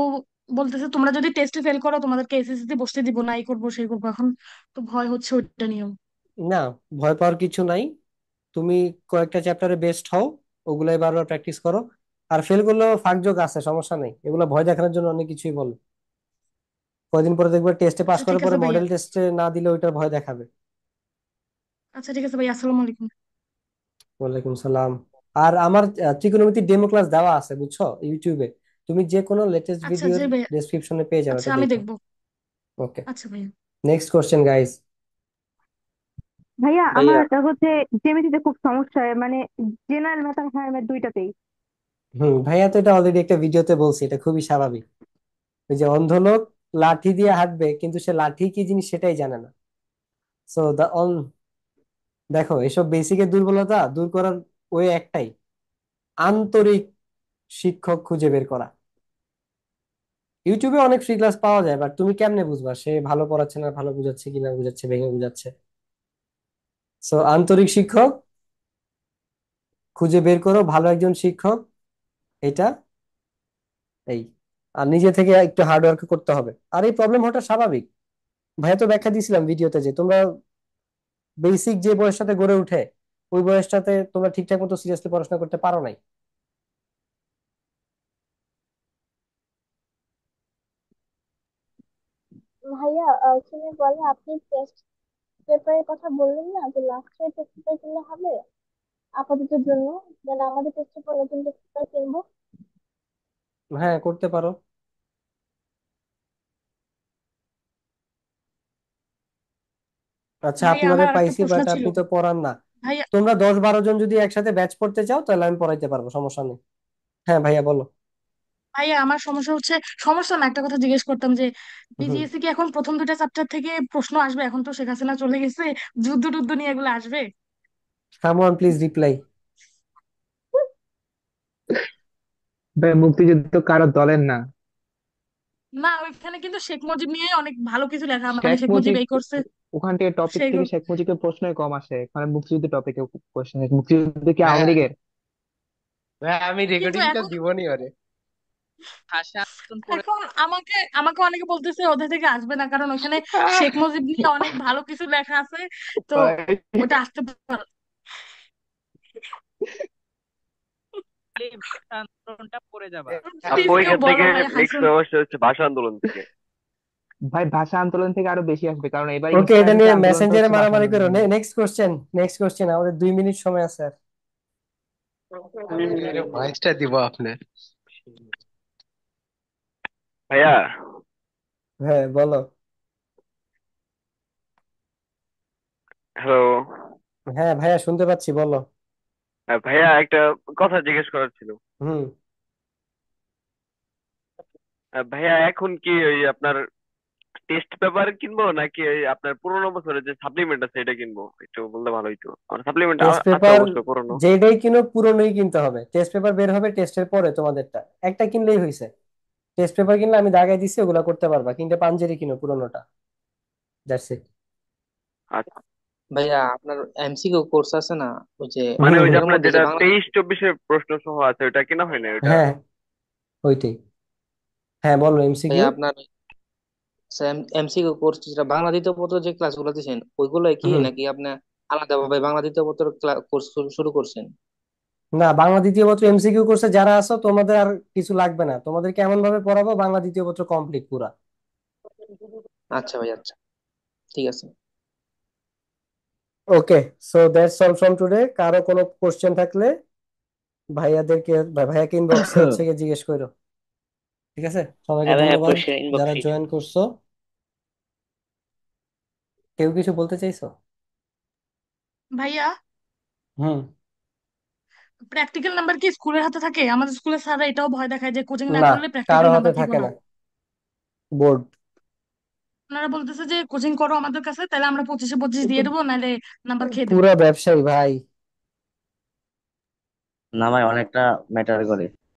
Speaker 4: বলতেছে তোমরা যদি টেস্টে ফেল করো তোমাদেরকে এসএসসি তে বসতে দিব না, এই করবো সেই করবো। এখন তো ভয় হচ্ছে ওইটা নিয়েও।
Speaker 1: না, ভয় পাওয়ার কিছু নাই। তুমি কয়েকটা চ্যাপ্টারে বেস্ট হও, ওগুলাই বারবার প্র্যাকটিস করো। আর ফেল করলেও ফাঁকযোগ আছে, সমস্যা নেই, এগুলো ভয় দেখানোর জন্য অনেক কিছুই বলে। কয়দিন পরে দেখবে টেস্টে পাস
Speaker 4: আচ্ছা ঠিক
Speaker 1: করার পরে
Speaker 4: আছে ভাইয়া।
Speaker 1: মডেল টেস্টে না দিলে ওইটার ভয় দেখাবে।
Speaker 4: আচ্ছা ঠিক আছে ভাইয়া, আসসালামু আলাইকুম।
Speaker 1: ওয়ালাইকুম সালাম। আর আমার ত্রিকোণমিতির ডেমো ক্লাস দেওয়া আছে বুঝছো, ইউটিউবে। তুমি যে কোনো লেটেস্ট
Speaker 4: আচ্ছা
Speaker 1: ভিডিওর
Speaker 4: যে ভাইয়া,
Speaker 1: ডেসক্রিপশনে পেয়ে যাবে,
Speaker 4: আচ্ছা
Speaker 1: এটা
Speaker 4: আমি
Speaker 1: দেখো।
Speaker 4: দেখবো।
Speaker 1: ওকে,
Speaker 4: আচ্ছা ভাইয়া।
Speaker 1: Next question guys.
Speaker 5: ভাইয়া
Speaker 3: ভাইয়া
Speaker 5: আমার হচ্ছে জ্যামিতিতে খুব সমস্যা হয়, মানে জেনারেল ম্যাথ আর হায়ার ম্যাথ দুইটাতেই।
Speaker 1: ভাইয়া তো এটা অলরেডি একটা ভিডিওতে বলছি, এটা খুবই স্বাভাবিক। ওই যে অন্ধ লোক লাঠি দিয়ে হাঁটবে কিন্তু সে লাঠি কি জিনিস সেটাই জানে না। সো দা অন, দেখো এসব বেসিকের দুর্বলতা দূর করার ওই একটাই, আন্তরিক শিক্ষক খুঁজে বের করা। ইউটিউবে অনেক ফ্রি ক্লাস পাওয়া যায়, বাট তুমি কেমনে বুঝবা সে ভালো পড়াচ্ছে না ভালো বুঝাচ্ছে কিনা, বুঝাচ্ছে ভেঙে বুঝাচ্ছে? সো আন্তরিক শিক্ষক খুঁজে বের করো, ভালো একজন শিক্ষক, এটা এই, আর নিজে থেকে একটু হার্ড ওয়ার্ক করতে হবে। আর এই প্রবলেম হওয়াটা স্বাভাবিক। ভাইয়া তো ব্যাখ্যা দিয়েছিলাম ভিডিওতে যে তোমরা বেসিক যে বয়সটাতে গড়ে উঠে, ওই বয়সটাতে তোমরা ঠিকঠাক মতো সিরিয়াসলি পড়াশোনা করতে পারো নাই।
Speaker 6: ভাইয়া শুনে বলে আপনি টেস্ট পেপারের কথা বললেন না, যে লাস্টে টেস্ট পেপার কিনলে হবে আপাততের জন্য, যেন আমাদের টেস্ট পেপার নতুন টেস্ট পেপার কিনবো।
Speaker 1: হ্যাঁ, করতে পারো। আচ্ছা,
Speaker 4: ভাইয়া
Speaker 1: আপনারে
Speaker 4: আমার আরেকটা
Speaker 1: পাইছি
Speaker 4: প্রশ্ন
Speaker 1: বাট
Speaker 4: ছিল।
Speaker 1: আপনি তো পড়ান না।
Speaker 4: ভাইয়া
Speaker 1: তোমরা 10-12 জন যদি একসাথে ব্যাচ পড়তে চাও তাহলে আমি পড়াইতে পারবো, সমস্যা নেই। হ্যাঁ ভাইয়া বলো।
Speaker 4: ভাইয়া আমার সমস্যা হচ্ছে, সমস্যা না, একটা কথা জিজ্ঞেস করতাম যে
Speaker 1: হুম।
Speaker 4: বিজিএসসি কি এখন প্রথম 2টা চ্যাপ্টার থেকে প্রশ্ন আসবে? এখন তো শেখ হাসিনা চলে গেছে, যুদ্ধ টুদ্ধ নিয়ে এগুলো আসবে?
Speaker 1: Someone please reply.
Speaker 7: ভাই মুক্তিযুদ্ধ কারো দলের না।
Speaker 4: না, ওইখানে কিন্তু শেখ মুজিব নিয়ে অনেক ভালো কিছু লেখা, মানে
Speaker 7: শেখ
Speaker 4: শেখ মুজিব
Speaker 7: মুজিব,
Speaker 4: এই করছে
Speaker 7: ওখান থেকে টপিক
Speaker 4: সেই
Speaker 7: থেকে শেখ মুজিবের প্রশ্নই কম আসে, এখানে মুক্তিযুদ্ধ টপিকে কোশ্চেন। মুক্তিযুদ্ধ কি আওয়ামী
Speaker 8: হ্যাঁ,
Speaker 7: লীগের?
Speaker 8: হ্যাঁ, আমি
Speaker 4: কিন্তু
Speaker 8: রেকর্ডিংটা
Speaker 4: এখন
Speaker 8: দিবনি ওরে। ভাষা আন্দোলন করে।
Speaker 4: এখন আমাকে আমাকে অনেকে বলতেছে ওদের থেকে আসবে না, কারণ ওখানে শেখ মুজিব নিয়ে অনেক ভালো কিছু লেখা আছে। তো
Speaker 7: ভাই,
Speaker 4: ওটা আসতে পারে।
Speaker 9: এই ভাষা আন্দোলনটা পড়ে যাবা।
Speaker 4: প্লিজ কেউ
Speaker 10: পরীক্ষা
Speaker 4: বলো
Speaker 10: থেকে
Speaker 4: ভাই,
Speaker 10: লিখছে
Speaker 4: হাইসুন।
Speaker 10: অবশ্যই হচ্ছে ভাষা আন্দোলন থেকে।
Speaker 7: ভাই ভাষা আন্দোলন থেকে আরো বেশি আসবে, কারণ এবার
Speaker 1: ওকে, এটা
Speaker 7: ইনস্ট্যান্ট যে
Speaker 1: নিয়ে
Speaker 7: আন্দোলনটা
Speaker 1: মেসেঞ্জারে
Speaker 7: হচ্ছে ভাষা
Speaker 1: মারামারি করো।
Speaker 7: আন্দোলন নিয়ে।
Speaker 1: নেক্সট কোশ্চেন, নেক্সট কোশ্চেন, আমাদের 2 মিনিট সময় আছে আর।
Speaker 8: ভয়েসটা দিব আপনার।
Speaker 10: ভাইয়া,
Speaker 1: হ্যাঁ বলো।
Speaker 10: হ্যালো।
Speaker 1: হ্যাঁ ভাইয়া শুনতে পাচ্ছি, বলো।
Speaker 10: ভাইয়া একটা কথা জিজ্ঞেস করার ছিল।
Speaker 1: হুম।
Speaker 10: ভাইয়া এখন কি ওই আপনার টেস্ট পেপার কিনবো নাকি ওই আপনার পুরোনো বছরের যে সাপ্লিমেন্ট আছে এটা কিনবো, একটু বললে ভালো হইতো। আমার সাপ্লিমেন্ট
Speaker 1: টেস্ট
Speaker 10: আছে
Speaker 1: পেপার
Speaker 10: অবশ্য পুরোনো।
Speaker 1: যেটাই কিনো পুরোনোই কিনতে হবে, টেস্ট পেপার বের হবে টেস্টের পরে তোমাদেরটা, একটা কিনলেই হয়েছে। টেস্ট পেপার কিনলে আমি দাগাই দিছি, ওগুলা করতে পারবা, কিনতে পাঞ্জেরি কিনো পুরোনোটা, দ্যাটস ইট।
Speaker 10: আচ্ছা,
Speaker 11: ভাইয়া আপনার এমসিকিউ কোর্স আছে না, ওই যে
Speaker 10: মানে
Speaker 1: হুম
Speaker 10: ওই যে
Speaker 1: হুম।
Speaker 11: ওটার
Speaker 10: আপনার
Speaker 11: মধ্যে যে
Speaker 10: যেটা
Speaker 11: বাংলা,
Speaker 10: 23-24 প্রশ্ন সহ আছে ওটা কিনা হয় না ওইটা।
Speaker 1: হ্যাঁ, ওইটাই। হ্যাঁ বলো এমসিকিউ।
Speaker 11: ভাইয়া আপনার এমসিকিউ কোর্স যেটা বাংলা দ্বিতীয় পত্র যে ক্লাসগুলো দিচ্ছেন ওইগুলো কি
Speaker 1: হুম।
Speaker 11: নাকি আপনার আলাদাভাবে বাংলা দ্বিতীয় পত্র কোর্স শুরু করছেন?
Speaker 1: না, বাংলা দ্বিতীয় পত্র এমসিকিউ কোর্সে যারা আছো তোমাদের আর কিছু লাগবে না, তোমাদেরকে এমন ভাবে পড়াবো বাংলা দ্বিতীয় পত্র কমপ্লিট পুরা।
Speaker 11: আচ্ছা ভাই, আচ্ছা, ঠিক আছে।
Speaker 1: Okay, so that's all from today. কারো কোনো কোশ্চেন থাকলে ভাইয়াকে ইনবক্সে হচ্ছে গিয়ে জিজ্ঞেস করো। ঠিক আছে, সবাইকে
Speaker 12: হ্যাঁ ভাইয়া,
Speaker 1: ধন্যবাদ
Speaker 12: কোশ্চেন
Speaker 1: যারা
Speaker 12: ইনবক্সে।
Speaker 1: জয়েন করছো। কেউ কিছু বলতে চাইছো?
Speaker 4: ভাইয়া,
Speaker 1: হুম।
Speaker 4: প্র্যাকটিক্যাল নাম্বার কি স্কুলের হাতে থাকে? আমাদের স্কুলের স্যাররা এটাও ভয় দেখায় যে কোচিং না
Speaker 1: না,
Speaker 4: করলে
Speaker 1: কারো
Speaker 4: প্র্যাকটিক্যাল
Speaker 1: হাতে
Speaker 4: নাম্বার দিব
Speaker 1: থাকে
Speaker 4: না।
Speaker 1: না, বোর্ড।
Speaker 4: ওনারা বলতেছে যে কোচিং করো আমাদের কাছে, তাহলে আমরা 25-এ 25 দিয়ে দেবো, নাহলে নাম্বার খেয়ে দেবো।
Speaker 1: পুরা ব্যবসায়ী ভাই।
Speaker 12: না ভাই, অনেকটা ম্যাটার করে।